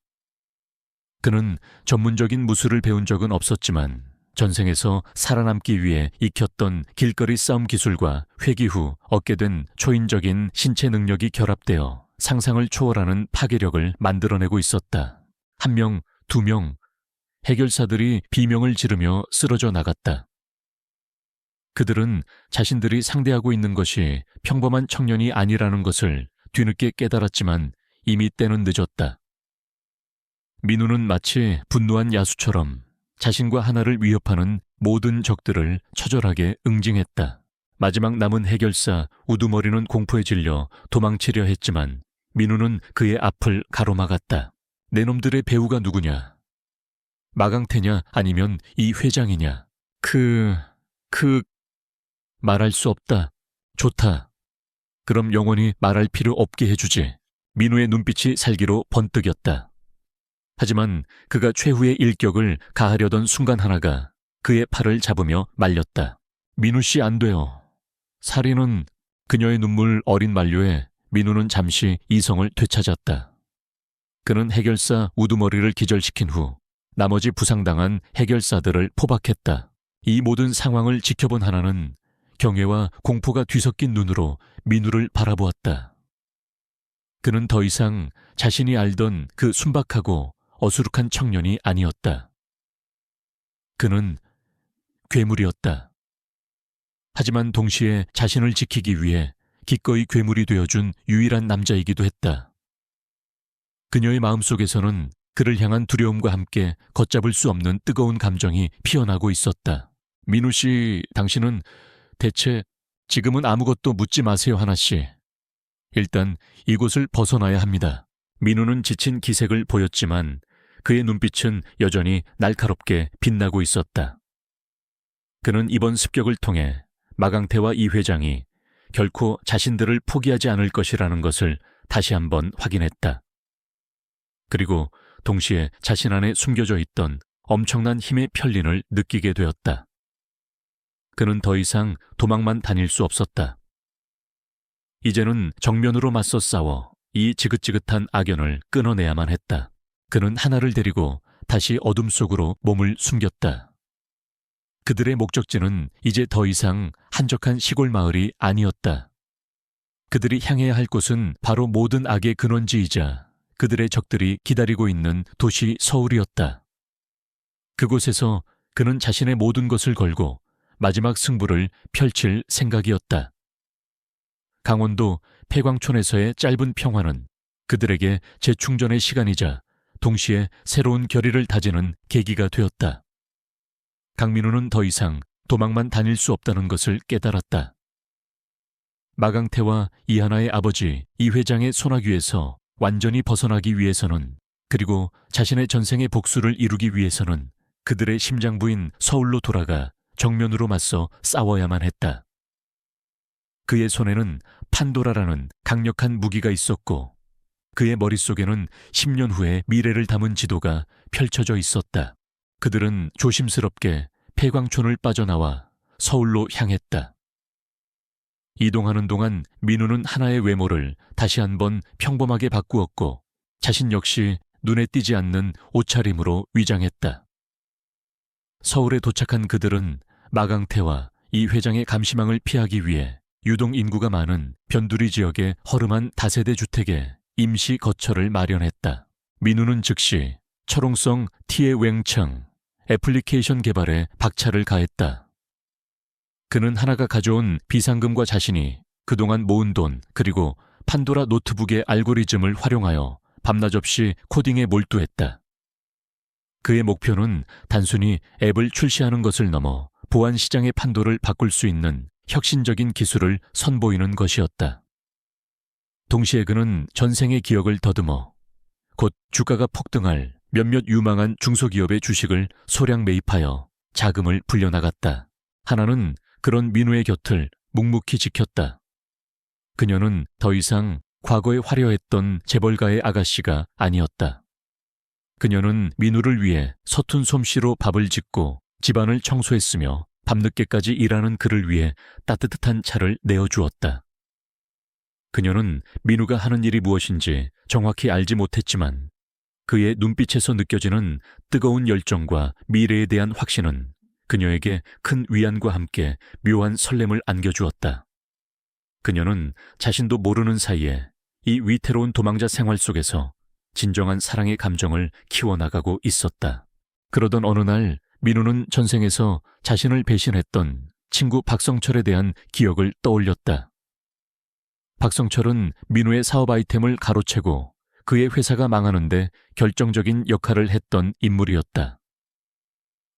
그는 전문적인 무술을 배운 적은 없었지만 전생에서 살아남기 위해 익혔던 길거리 싸움 기술과 회귀 후 얻게 된 초인적인 신체 능력이 결합되어 상상을 초월하는 파괴력을 만들어내고 있었다. 1명, 2명, 해결사들이 비명을 지르며 쓰러져 나갔다. 그들은 자신들이 상대하고 있는 것이 평범한 청년이 아니라는 것을 뒤늦게 깨달았지만 이미 때는 늦었다. 민우는 마치 분노한 야수처럼 자신과 하나를 위협하는 모든 적들을 처절하게 응징했다. 마지막 남은 해결사 우두머리는 공포에 질려 도망치려 했지만 민우는 그의 앞을 가로막았다. 내 놈들의 배우가 누구냐? 마강태냐 아니면 이 회장이냐? 말할 수 없다. 좋다. 그럼 영원히 말할 필요 없게 해주지. 민우의 눈빛이 살기로 번뜩였다. 하지만 그가 최후의 일격을 가하려던 순간 하나가 그의 팔을 잡으며 말렸다. 민우 씨 안 돼요. 살인은 그녀의 눈물 어린 만류에 민우는 잠시 이성을 되찾았다. 그는 해결사 우두머리를 기절시킨 후 나머지 부상당한 해결사들을 포박했다. 이 모든 상황을 지켜본 하나는 경외와 공포가 뒤섞인 눈으로 민우를 바라보았다. 그는 더 이상 자신이 알던 그 순박하고 어수룩한 청년이 아니었다. 그는 괴물이었다. 하지만 동시에 자신을 지키기 위해 기꺼이 괴물이 되어준 유일한 남자이기도 했다. 그녀의 마음속에서는 그를 향한 두려움과 함께 걷잡을 수 없는 뜨거운 감정이 피어나고 있었다. 민우 씨, 당신은 대체 지금은 아무것도 묻지 마세요, 하나씨. 일단 이곳을 벗어나야 합니다. 민우는 지친 기색을 보였지만 그의 눈빛은 여전히 날카롭게 빛나고 있었다. 그는 이번 습격을 통해 마강태와 이 회장이 결코 자신들을 포기하지 않을 것이라는 것을 다시 한번 확인했다. 그리고 동시에 자신 안에 숨겨져 있던 엄청난 힘의 편린을 느끼게 되었다. 그는 더 이상 도망만 다닐 수 없었다. 이제는 정면으로 맞서 싸워 이 지긋지긋한 악연을 끊어내야만 했다. 그는 하나를 데리고 다시 어둠 속으로 몸을 숨겼다. 그들의 목적지는 이제 더 이상 한적한 시골 마을이 아니었다. 그들이 향해야 할 곳은 바로 모든 악의 근원지이자 그들의 적들이 기다리고 있는 도시 서울이었다. 그곳에서 그는 자신의 모든 것을 걸고 마지막 승부를 펼칠 생각이었다. 강원도 폐광촌에서의 짧은 평화는 그들에게 재충전의 시간이자 동시에 새로운 결의를 다지는 계기가 되었다. 강민우는 더 이상 도망만 다닐 수 없다는 것을 깨달았다. 마강태와 이하나의 아버지 이 회장의 손아귀에서 완전히 벗어나기 위해서는, 그리고 자신의 전생의 복수를 이루기 위해서는 그들의 심장부인 서울로 돌아가 정면으로 맞서 싸워야만 했다. 그의 손에는 판도라라는 강력한 무기가 있었고 그의 머릿속에는 10년 후의 미래를 담은 지도가 펼쳐져 있었다. 그들은 조심스럽게 폐광촌을 빠져나와 서울로 향했다. 이동하는 동안 민우는 하나의 외모를 다시 한번 평범하게 바꾸었고 자신 역시 눈에 띄지 않는 옷차림으로 위장했다. 서울에 도착한 그들은 마강태와 이 회장의 감시망을 피하기 위해 유동 인구가 많은 변두리 지역의 허름한 다세대 주택에 임시 거처를 마련했다. 민우는 즉시 철옹성 티에웽청 애플리케이션 개발에 박차를 가했다. 그는 하나가 가져온 비상금과 자신이 그동안 모은 돈 그리고 판도라 노트북의 알고리즘을 활용하여 밤낮 없이 코딩에 몰두했다. 그의 목표는 단순히 앱을 출시하는 것을 넘어 보안 시장의 판도를 바꿀 수 있는 혁신적인 기술을 선보이는 것이었다. 동시에 그는 전생의 기억을 더듬어 곧 주가가 폭등할 몇몇 유망한 중소기업의 주식을 소량 매입하여 자금을 불려나갔다. 하나는 그런 민우의 곁을 묵묵히 지켰다. 그녀는 더 이상 과거에 화려했던 재벌가의 아가씨가 아니었다. 그녀는 민우를 위해 서툰 솜씨로 밥을 짓고 집안을 청소했으며 밤늦게까지 일하는 그를 위해 따뜻한 차를 내어주었다. 그녀는 민우가 하는 일이 무엇인지 정확히 알지 못했지만 그의 눈빛에서 느껴지는 뜨거운 열정과 미래에 대한 확신은 그녀에게 큰 위안과 함께 묘한 설렘을 안겨주었다. 그녀는 자신도 모르는 사이에 이 위태로운 도망자 생활 속에서 진정한 사랑의 감정을 키워나가고 있었다. 그러던 어느 날 민우는 전생에서 자신을 배신했던 친구 박성철에 대한 기억을 떠올렸다. 박성철은 민우의 사업 아이템을 가로채고 그의 회사가 망하는데 결정적인 역할을 했던 인물이었다.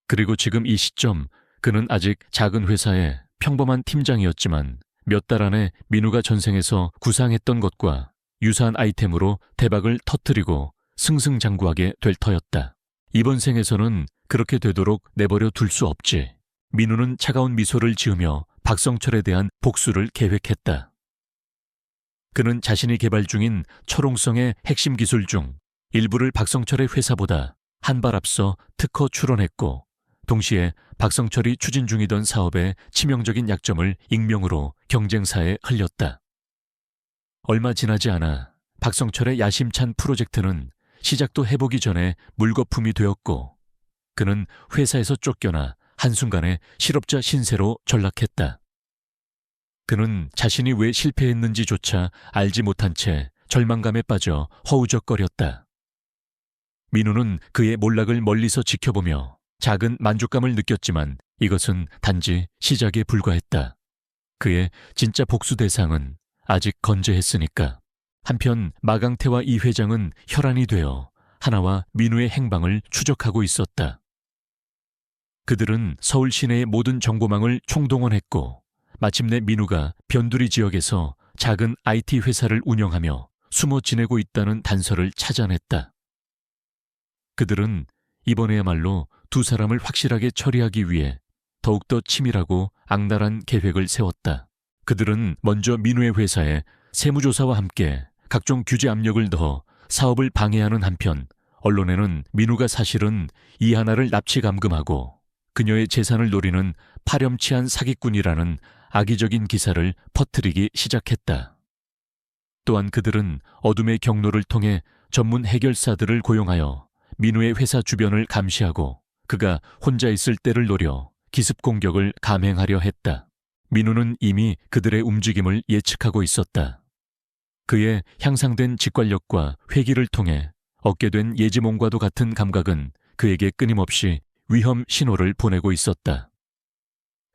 그리고 지금 이 시점 그는 아직 작은 회사의 평범한 팀장이었지만 몇 달 안에 민우가 전생에서 구상했던 것과 유사한 아이템으로 대박을 터뜨리고 승승장구하게 될 터였다. 이번 생에서는 그렇게 되도록 내버려 둘 수 없지. 민우는 차가운 미소를 지으며 박성철에 대한 복수를 계획했다. 그는 자신이 개발 중인 철옹성의 핵심 기술 중 일부를 박성철의 회사보다 한 발 앞서 특허 출원했고 동시에 박성철이 추진 중이던 사업의 치명적인 약점을 익명으로 경쟁사에 흘렸다. 얼마 지나지 않아 박성철의 야심찬 프로젝트는 시작도 해보기 전에 물거품이 되었고 그는 회사에서 쫓겨나 한순간에 실업자 신세로 전락했다. 그는 자신이 왜 실패했는지조차 알지 못한 채 절망감에 빠져 허우적거렸다. 민우는 그의 몰락을 멀리서 지켜보며 작은 만족감을 느꼈지만 이것은 단지 시작에 불과했다. 그의 진짜 복수 대상은 아직 건재했으니까. 한편 마강태와 이 회장은 혈안이 되어 하나와 민우의 행방을 추적하고 있었다. 그들은 서울 시내의 모든 정보망을 총동원했고 마침내 민우가 변두리 지역에서 작은 IT 회사를 운영하며 숨어 지내고 있다는 단서를 찾아냈다. 그들은 이번에야말로 두 사람을 확실하게 처리하기 위해 더욱더 치밀하고 악랄한 계획을 세웠다. 그들은 먼저 민우의 회사에 세무조사와 함께 각종 규제 압력을 넣어 사업을 방해하는 한편 언론에는 민우가 사실은 이하나를 납치 감금하고 그녀의 재산을 노리는 파렴치한 사기꾼이라는 악의적인 기사를 퍼뜨리기 시작했다. 또한 그들은 어둠의 경로를 통해 전문 해결사들을 고용하여 민우의 회사 주변을 감시하고 그가 혼자 있을 때를 노려 기습 공격을 감행하려 했다. 민우는 이미 그들의 움직임을 예측하고 있었다. 그의 향상된 직관력과 회기를 통해 얻게 된 예지몽과도 같은 감각은 그에게 끊임없이 위험 신호를 보내고 있었다.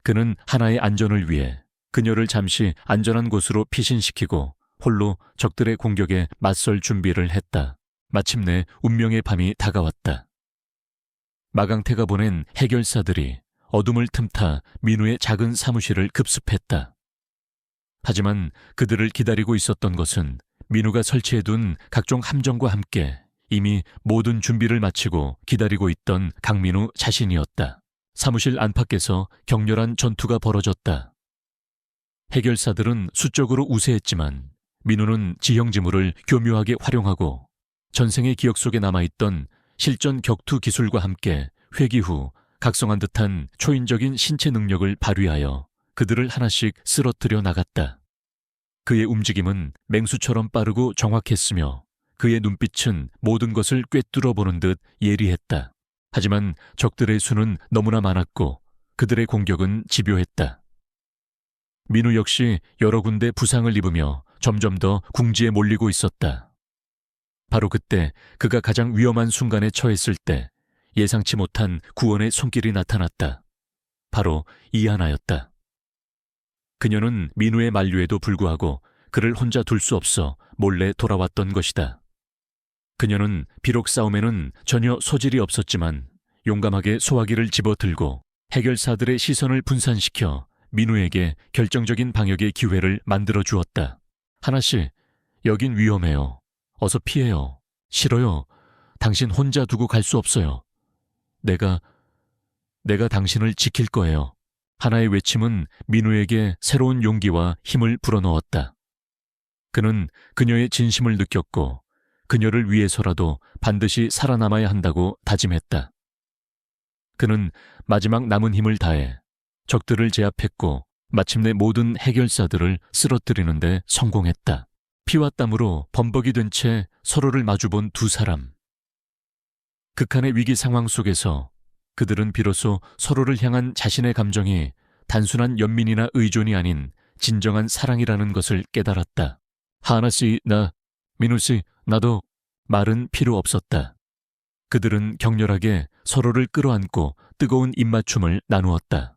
그는 하나의 안전을 위해 그녀를 잠시 안전한 곳으로 피신시키고 홀로 적들의 공격에 맞설 준비를 했다. 마침내 운명의 밤이 다가왔다. 마강태가 보낸 해결사들이 어둠을 틈타 민우의 작은 사무실을 급습했다. 하지만 그들을 기다리고 있었던 것은 민우가 설치해둔 각종 함정과 함께 이미 모든 준비를 마치고 기다리고 있던 강민우 자신이었다. 사무실 안팎에서 격렬한 전투가 벌어졌다. 해결사들은 수적으로 우세했지만 민우는 지형지물을 교묘하게 활용하고 전생의 기억 속에 남아있던 실전 격투 기술과 함께 회기 후 각성한 듯한 초인적인 신체 능력을 발휘하여 그들을 하나씩 쓰러뜨려 나갔다. 그의 움직임은 맹수처럼 빠르고 정확했으며 그의 눈빛은 모든 것을 꿰뚫어 보는 듯 예리했다. 하지만 적들의 수는 너무나 많았고 그들의 공격은 집요했다. 민우 역시 여러 군데 부상을 입으며 점점 더 궁지에 몰리고 있었다. 바로 그때 그가 가장 위험한 순간에 처했을 때 예상치 못한 구원의 손길이 나타났다. 바로 이하나였다. 그녀는 민우의 만류에도 불구하고 그를 혼자 둘 수 없어 몰래 돌아왔던 것이다. 그녀는 비록 싸움에는 전혀 소질이 없었지만 용감하게 소화기를 집어들고 해결사들의 시선을 분산시켜 민우에게 결정적인 방역의 기회를 만들어 주었다. 하나씨, 여긴 위험해요. 어서 피해요. 싫어요. 당신 혼자 두고 갈 수 없어요. 내가 당신을 지킬 거예요. 하나의 외침은 민우에게 새로운 용기와 힘을 불어넣었다. 그는 그녀의 진심을 느꼈고 그녀를 위해서라도 반드시 살아남아야 한다고 다짐했다. 그는 마지막 남은 힘을 다해 적들을 제압했고 마침내 모든 해결사들을 쓰러뜨리는 데 성공했다. 피와 땀으로 범벅이 된 채 서로를 마주본 두 사람. 극한의 위기 상황 속에서 그들은 비로소 서로를 향한 자신의 감정이 단순한 연민이나 의존이 아닌 진정한 사랑이라는 것을 깨달았다. 하나씨, 민우씨, 나도 말은 필요 없었다. 그들은 격렬하게 서로를 끌어안고 뜨거운 입맞춤을 나누었다.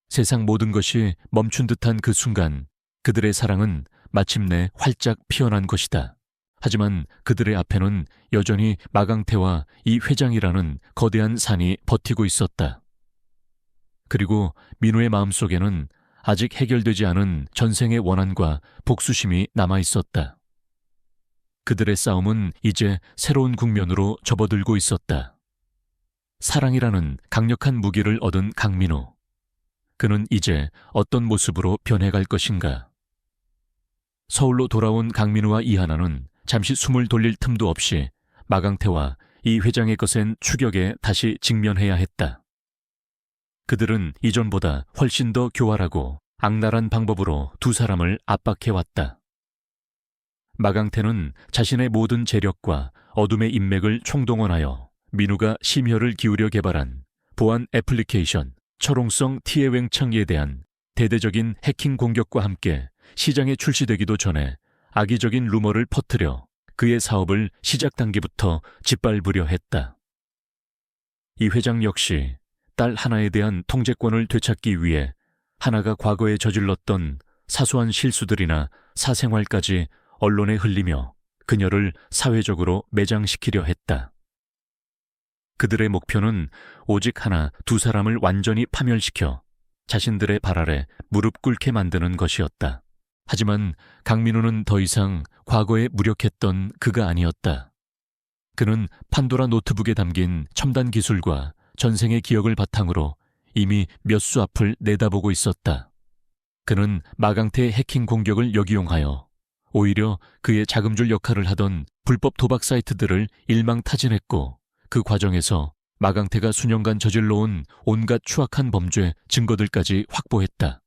세상 모든 것이 멈춘 듯한 그 순간 그들의 사랑은 마침내 활짝 피어난 것이다. 하지만 그들의 앞에는 여전히 마강태와 이 회장이라는 거대한 산이 버티고 있었다. 그리고 민우의 마음속에는 아직 해결되지 않은 전생의 원한과 복수심이 남아 있었다. 그들의 싸움은 이제 새로운 국면으로 접어들고 있었다. 사랑이라는 강력한 무기를 얻은 강민우. 그는 이제 어떤 모습으로 변해갈 것인가? 서울로 돌아온 강민우와 이하나는 잠시 숨을 돌릴 틈도 없이 마강태와 이 회장의 거센 추격에 다시 직면해야 했다. 그들은 이전보다 훨씬 더 교활하고 악랄한 방법으로 두 사람을 압박해왔다. 마강태는 자신의 모든 재력과 어둠의 인맥을 총동원하여 민우가 심혈을 기울여 개발한 보안 애플리케이션 철옹성 티에웽창에 대한 대대적인 해킹 공격과 함께 시장에 출시되기도 전에 악의적인 루머를 퍼뜨려 그의 사업을 시작 단계부터 짓밟으려 했다. 이 회장 역시 딸 하나에 대한 통제권을 되찾기 위해 하나가 과거에 저질렀던 사소한 실수들이나 사생활까지 언론에 흘리며 그녀를 사회적으로 매장시키려 했다. 그들의 목표는 오직 하나, 두 사람을 완전히 파멸시켜 자신들의 발 아래 무릎 꿇게 만드는 것이었다. 하지만 강민우는 더 이상 과거에 무력했던 그가 아니었다. 그는 판도라 노트북에 담긴 첨단 기술과 전생의 기억을 바탕으로 이미 몇 수 앞을 내다보고 있었다. 그는 마강태의 해킹 공격을 역이용하여 오히려 그의 자금줄 역할을 하던 불법 도박 사이트들을 일망타진했고 그 과정에서 마강태가 수년간 저질러온 온갖 추악한 범죄 증거들까지 확보했다.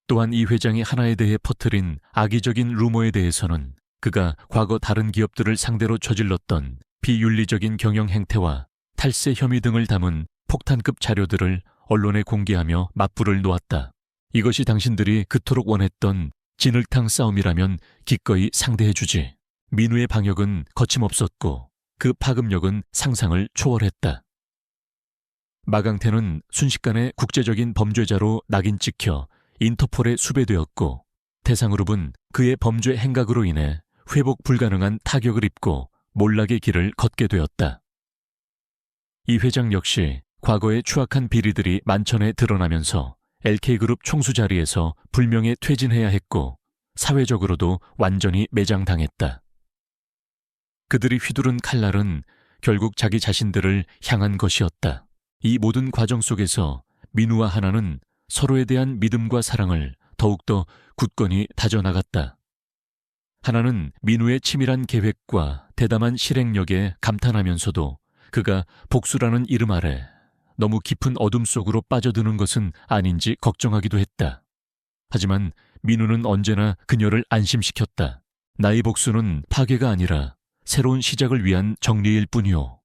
또한 이 회장이 하나에 대해 퍼뜨린 악의적인 루머에 대해서는 그가 과거 다른 기업들을 상대로 저질렀던 비윤리적인 경영 행태와 탈세 혐의 등을 담은 폭탄급 자료들을 언론에 공개하며 맞불을 놓았다. 이것이 당신들이 그토록 원했던 진흙탕 싸움이라면 기꺼이 상대해주지. 민우의 방역은 거침없었고 그 파급력은 상상을 초월했다. 마강태는 순식간에 국제적인 범죄자로 낙인 찍혀 인터폴에 수배되었고 대상으로 본 그의 범죄 행각으로 인해 회복 불가능한 타격을 입고 몰락의 길을 걷게 되었다. 이 회장 역시 과거의 추악한 비리들이 만천에 드러나면서 LK그룹 총수 자리에서 불명예 퇴진해야 했고 사회적으로도 완전히 매장당했다. 그들이 휘두른 칼날은 결국 자기 자신들을 향한 것이었다. 이 모든 과정 속에서 민우와 하나는 서로에 대한 믿음과 사랑을 더욱더 굳건히 다져나갔다. 하나는 민우의 치밀한 계획과 대담한 실행력에 감탄하면서도 그가 복수라는 이름 아래 너무 깊은 어둠 속으로 빠져드는 것은 아닌지 걱정하기도 했다. 하지만 민우는 언제나 그녀를 안심시켰다. 나의 복수는 파괴가 아니라 새로운 시작을 위한 정리일 뿐이요.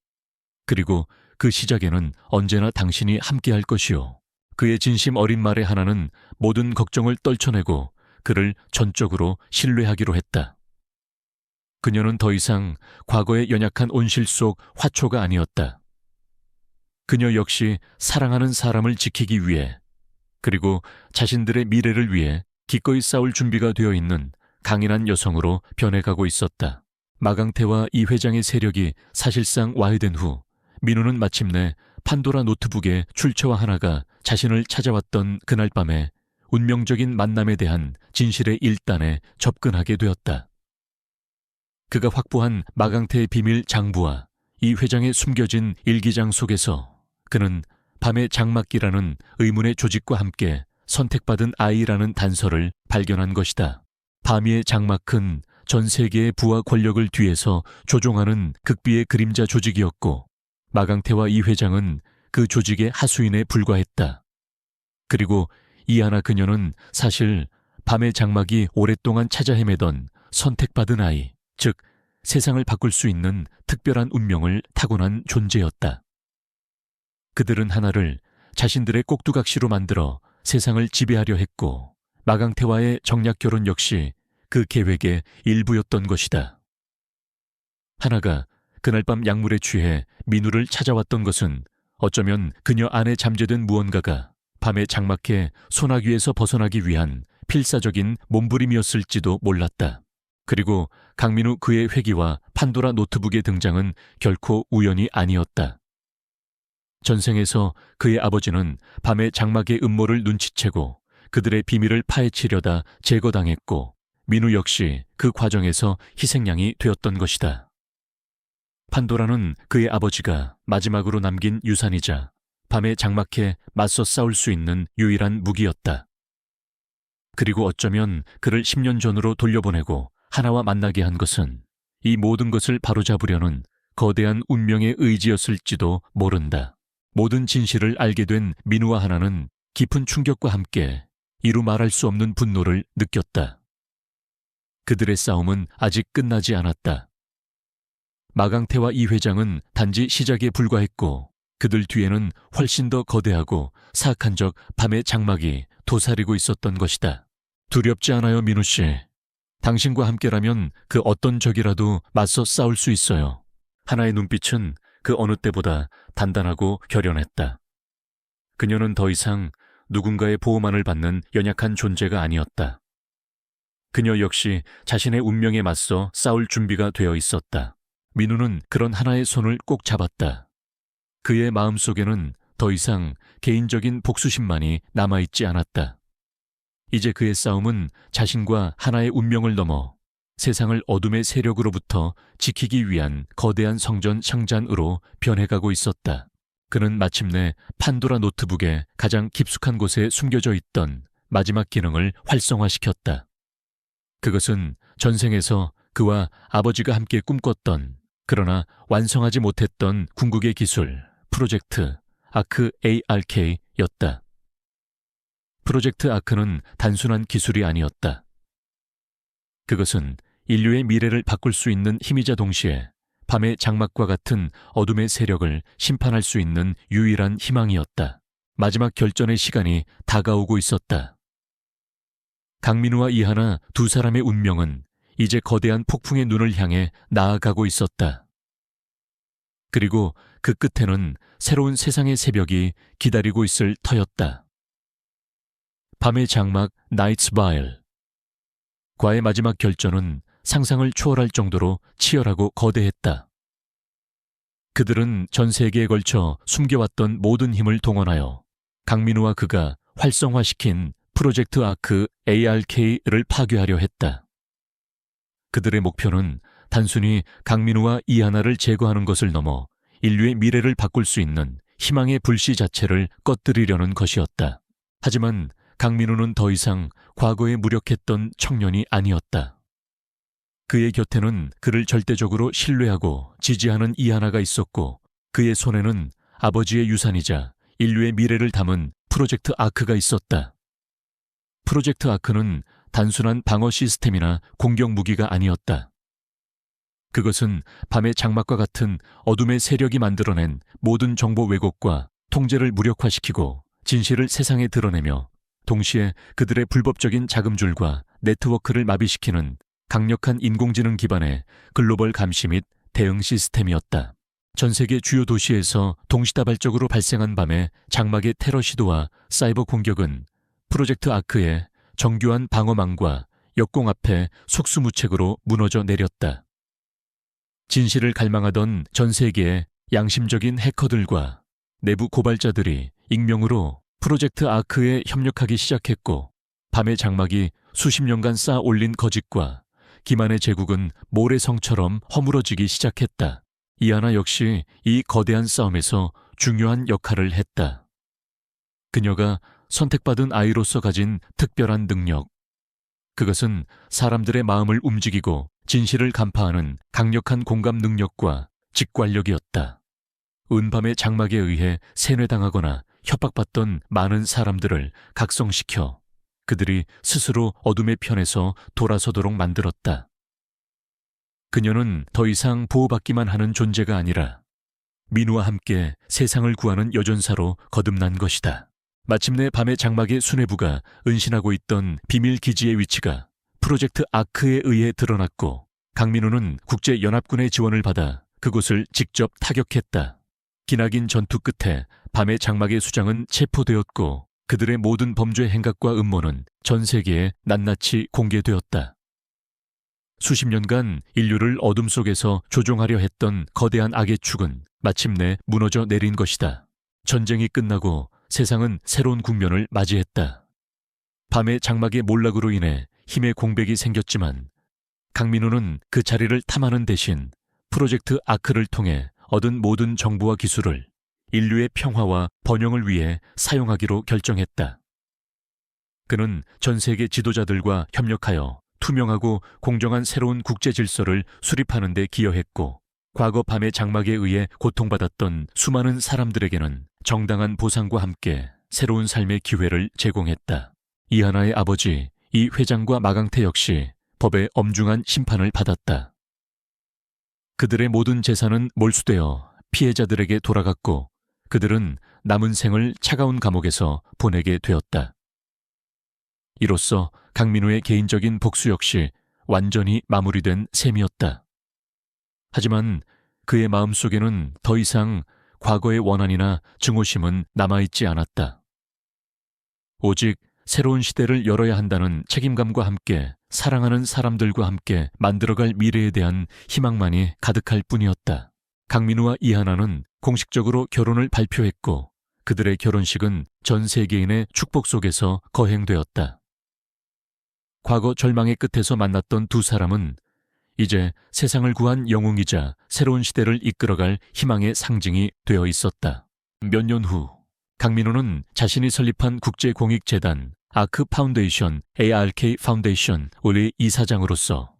그리고 그 시작에는 언제나 당신이 함께할 것이요. 그의 진심 어린 말의 하나는 모든 걱정을 떨쳐내고 그를 전적으로 신뢰하기로 했다. 그녀는 더 이상 과거의 연약한 온실 속 화초가 아니었다. 그녀 역시 사랑하는 사람을 지키기 위해, 그리고 자신들의 미래를 위해 기꺼이 싸울 준비가 되어 있는 강인한 여성으로 변해가고 있었다. 마강태와 이 회장의 세력이 사실상 와해된 후 민우는 마침내 판도라 노트북의 출처와 하나가 자신을 찾아왔던 그날 밤에 운명적인 만남에 대한 진실의 일단에 접근하게 되었다. 그가 확보한 마강태의 비밀 장부와 이 회장의 숨겨진 일기장 속에서 그는 밤의 장막기라는 의문의 조직과 함께 선택받은 아이라는 단서를 발견한 것이다. 밤의 장막은 전 세계의 부와 권력을 뒤에서 조종하는 극비의 그림자 조직이었고 마강태와 이 회장은 그 조직의 하수인에 불과했다. 그리고 이하나 그녀는 사실 밤의 장막이 오랫동안 찾아 헤매던 선택받은 아이, 즉 세상을 바꿀 수 있는 특별한 운명을 타고난 존재였다. 그들은 하나를 자신들의 꼭두각시로 만들어 세상을 지배하려 했고 마강태와의 정략 결혼 역시 그 계획의 일부였던 것이다. 하나가 그날 밤 약물에 취해 민우를 찾아왔던 것은 어쩌면 그녀 안에 잠재된 무언가가 밤의 장막해 소나귀에서 벗어나기 위한 필사적인 몸부림이었을지도 몰랐다. 그리고 강민우 그의 회기와 판도라 노트북의 등장은 결코 우연이 아니었다. 전생에서 그의 아버지는 밤의 장막의 음모를 눈치채고 그들의 비밀을 파헤치려다 제거당했고 민우 역시 그 과정에서 희생양이 되었던 것이다. 판도라는 그의 아버지가 마지막으로 남긴 유산이자 밤에 장막해 맞서 싸울 수 있는 유일한 무기였다. 그리고 어쩌면 그를 10년 전으로 돌려보내고 하나와 만나게 한 것은 이 모든 것을 바로잡으려는 거대한 운명의 의지였을지도 모른다. 모든 진실을 알게 된 민우와 하나는 깊은 충격과 함께 이루 말할 수 없는 분노를 느꼈다. 그들의 싸움은 아직 끝나지 않았다. 마강태와 이 회장은 단지 시작에 불과했고 그들 뒤에는 훨씬 더 거대하고 사악한 적 밤의 장막이 도사리고 있었던 것이다. 두렵지 않아요, 민우 씨. 당신과 함께라면 그 어떤 적이라도 맞서 싸울 수 있어요. 하나의 눈빛은 그 어느 때보다 단단하고 결연했다. 그녀는 더 이상 누군가의 보호만을 받는 연약한 존재가 아니었다. 그녀 역시 자신의 운명에 맞서 싸울 준비가 되어 있었다. 민우는 그런 하나의 손을 꼭 잡았다. 그의 마음속에는 더 이상 개인적인 복수심만이 남아있지 않았다. 이제 그의 싸움은 자신과 하나의 운명을 넘어 세상을 어둠의 세력으로부터 지키기 위한 거대한 성전 상잔으로 변해가고 있었다. 그는 마침내 판도라 노트북의 가장 깊숙한 곳에 숨겨져 있던 마지막 기능을 활성화시켰다. 그것은 전생에서 그와 아버지가 함께 꿈꿨던 그러나 완성하지 못했던 궁극의 기술 프로젝트 아크 ARK였다. 프로젝트 아크는 단순한 기술이 아니었다. 그것은 인류의 미래를 바꿀 수 있는 힘이자 동시에 밤의 장막과 같은 어둠의 세력을 심판할 수 있는 유일한 희망이었다. 마지막 결전의 시간이 다가오고 있었다. 강민우와 이하나 두 사람의 운명은 이제 거대한 폭풍의 눈을 향해 나아가고 있었다. 그리고 그 끝에는 새로운 세상의 새벽이 기다리고 있을 터였다. 밤의 장막 나이츠 바일. 과의 마지막 결전은 상상을 초월할 정도로 치열하고 거대했다. 그들은 전 세계에 걸쳐 숨겨왔던 모든 힘을 동원하여 강민우와 그가 활성화시킨 프로젝트 아크 ARK를 파괴하려 했다. 그들의 목표는 단순히 강민우와 이하나를 제거하는 것을 넘어 인류의 미래를 바꿀 수 있는 희망의 불씨 자체를 꺼뜨리려는 것이었다. 하지만 강민우는 더 이상 과거에 무력했던 청년이 아니었다. 그의 곁에는 그를 절대적으로 신뢰하고 지지하는 이하나가 있었고 그의 손에는 아버지의 유산이자 인류의 미래를 담은 프로젝트 아크가 있었다. 프로젝트 아크는 단순한 방어 시스템이나 공격 무기가 아니었다. 그것은 밤의 장막과 같은 어둠의 세력이 만들어낸 모든 정보 왜곡과 통제를 무력화시키고 진실을 세상에 드러내며 동시에 그들의 불법적인 자금줄과 네트워크를 마비시키는 강력한 인공지능 기반의 글로벌 감시 및 대응 시스템이었다. 전 세계 주요 도시에서 동시다발적으로 발생한 밤의 장막의 테러 시도와 사이버 공격은 프로젝트 아크의 정교한 방어망과 역공 앞에 속수무책으로 무너져 내렸다. 진실을 갈망하던 전 세계의 양심적인 해커들과 내부 고발자들이 익명으로 프로젝트 아크에 협력하기 시작했고, 밤의 장막이 수십 년간 쌓아 올린 거짓과 기만의 제국은 모래성처럼 허물어지기 시작했다. 이하나 역시 이 거대한 싸움에서 중요한 역할을 했다. 그녀가 선택받은 아이로서 가진 특별한 능력, 그것은 사람들의 마음을 움직이고 진실을 간파하는 강력한 공감 능력과 직관력이었다. 은밤의 장막에 의해 세뇌당하거나 협박받던 많은 사람들을 각성시켜 그들이 스스로 어둠의 편에서 돌아서도록 만들었다. 그녀는 더 이상 보호받기만 하는 존재가 아니라 민우와 함께 세상을 구하는 여전사로 거듭난 것이다. 마침내 밤의 장막의 수뇌부가 은신하고 있던 비밀 기지의 위치가 프로젝트 아크에 의해 드러났고, 강민우는 국제연합군의 지원을 받아 그곳을 직접 타격했다. 기나긴 전투 끝에 밤의 장막의 수장은 체포되었고, 그들의 모든 범죄 행각과 음모는 전 세계에 낱낱이 공개되었다. 수십 년간 인류를 어둠 속에서 조종하려 했던 거대한 악의 축은 마침내 무너져 내린 것이다. 전쟁이 끝나고 세상은 새로운 국면을 맞이했다. 밤의 장막의 몰락으로 인해 힘의 공백이 생겼지만 강민우는 그 자리를 탐하는 대신 프로젝트 아크를 통해 얻은 모든 정보와 기술을 인류의 평화와 번영을 위해 사용하기로 결정했다. 그는 전 세계 지도자들과 협력하여 투명하고 공정한 새로운 국제 질서를 수립하는 데 기여했고, 과거 밤의 장막에 의해 고통받았던 수많은 사람들에게는 정당한 보상과 함께 새로운 삶의 기회를 제공했다. 이하나의 아버지 이 회장과 마강태 역시 법의 엄중한 심판을 받았다. 그들의 모든 재산은 몰수되어 피해자들에게 돌아갔고, 그들은 남은 생을 차가운 감옥에서 보내게 되었다. 이로써 강민우의 개인적인 복수 역시 완전히 마무리된 셈이었다. 하지만 그의 마음속에는 더 이상 과거의 원한이나 증오심은 남아있지 않았다. 오직 새로운 시대를 열어야 한다는 책임감과 함께 사랑하는 사람들과 함께 만들어갈 미래에 대한 희망만이 가득할 뿐이었다. 강민우와 이하나는 공식적으로 결혼을 발표했고, 그들의 결혼식은 전 세계인의 축복 속에서 거행되었다. 과거 절망의 끝에서 만났던 두 사람은 이제 세상을 구한 영웅이자 새로운 시대를 이끌어갈 희망의 상징이 되어 있었다. 몇 년 후, 강민우는 자신이 설립한 국제공익재단 아크 파운데이션 ARK 파운데이션의 이사장으로서,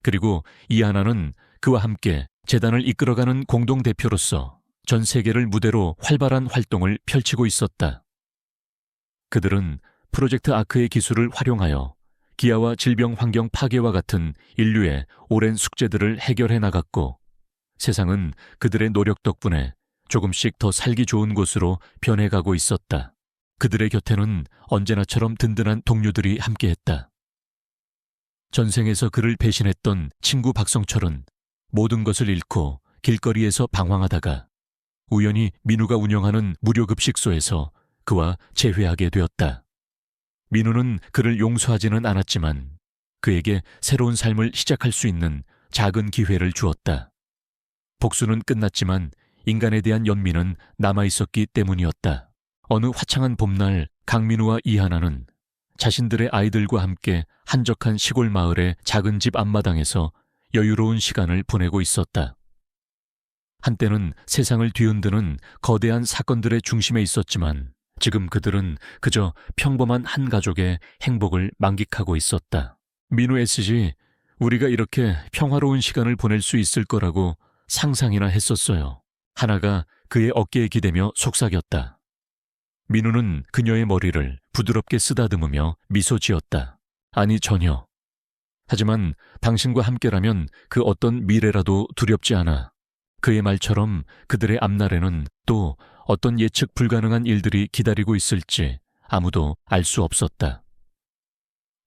그리고 이하나는 그와 함께 재단을 이끌어가는 공동대표로서 전 세계를 무대로 활발한 활동을 펼치고 있었다. 그들은 프로젝트 아크의 기술을 활용하여 기아와 질병 환경 파괴와 같은 인류의 오랜 숙제들을 해결해 나갔고, 세상은 그들의 노력 덕분에 조금씩 더 살기 좋은 곳으로 변해가고 있었다. 그들의 곁에는 언제나처럼 든든한 동료들이 함께했다. 전생에서 그를 배신했던 친구 박성철은 모든 것을 잃고 길거리에서 방황하다가 우연히 민우가 운영하는 무료급식소에서 그와 재회하게 되었다. 민우는 그를 용서하지는 않았지만 그에게 새로운 삶을 시작할 수 있는 작은 기회를 주었다. 복수는 끝났지만 인간에 대한 연민은 남아있었기 때문이었다. 어느 화창한 봄날, 강민우와 이하나는 자신들의 아이들과 함께 한적한 시골 마을의 작은 집 앞마당에서 여유로운 시간을 보내고 있었다. 한때는 세상을 뒤흔드는 거대한 사건들의 중심에 있었지만 지금 그들은 그저 평범한 한 가족의 행복을 만끽하고 있었다. 민우 SG, 우리가 이렇게 평화로운 시간을 보낼 수 있을 거라고 상상이나 했었어요. 하나가 그의 어깨에 기대며 속삭였다. 민우는 그녀의 머리를 부드럽게 쓰다듬으며 미소 지었다. 아니, 전혀. 하지만 당신과 함께라면 그 어떤 미래라도 두렵지 않아. 그의 말처럼 그들의 앞날에는 또 어떤 예측 불가능한 일들이 기다리고 있을지 아무도 알 수 없었다.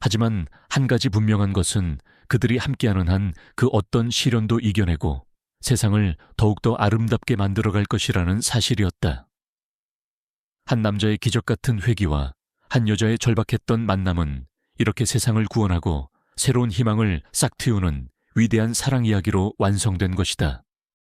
하지만 한 가지 분명한 것은 그들이 함께하는 한 그 어떤 시련도 이겨내고 세상을 더욱더 아름답게 만들어갈 것이라는 사실이었다. 한 남자의 기적 같은 회귀와 한 여자의 절박했던 만남은 이렇게 세상을 구원하고 새로운 희망을 싹 틔우는 위대한 사랑 이야기로 완성된 것이다.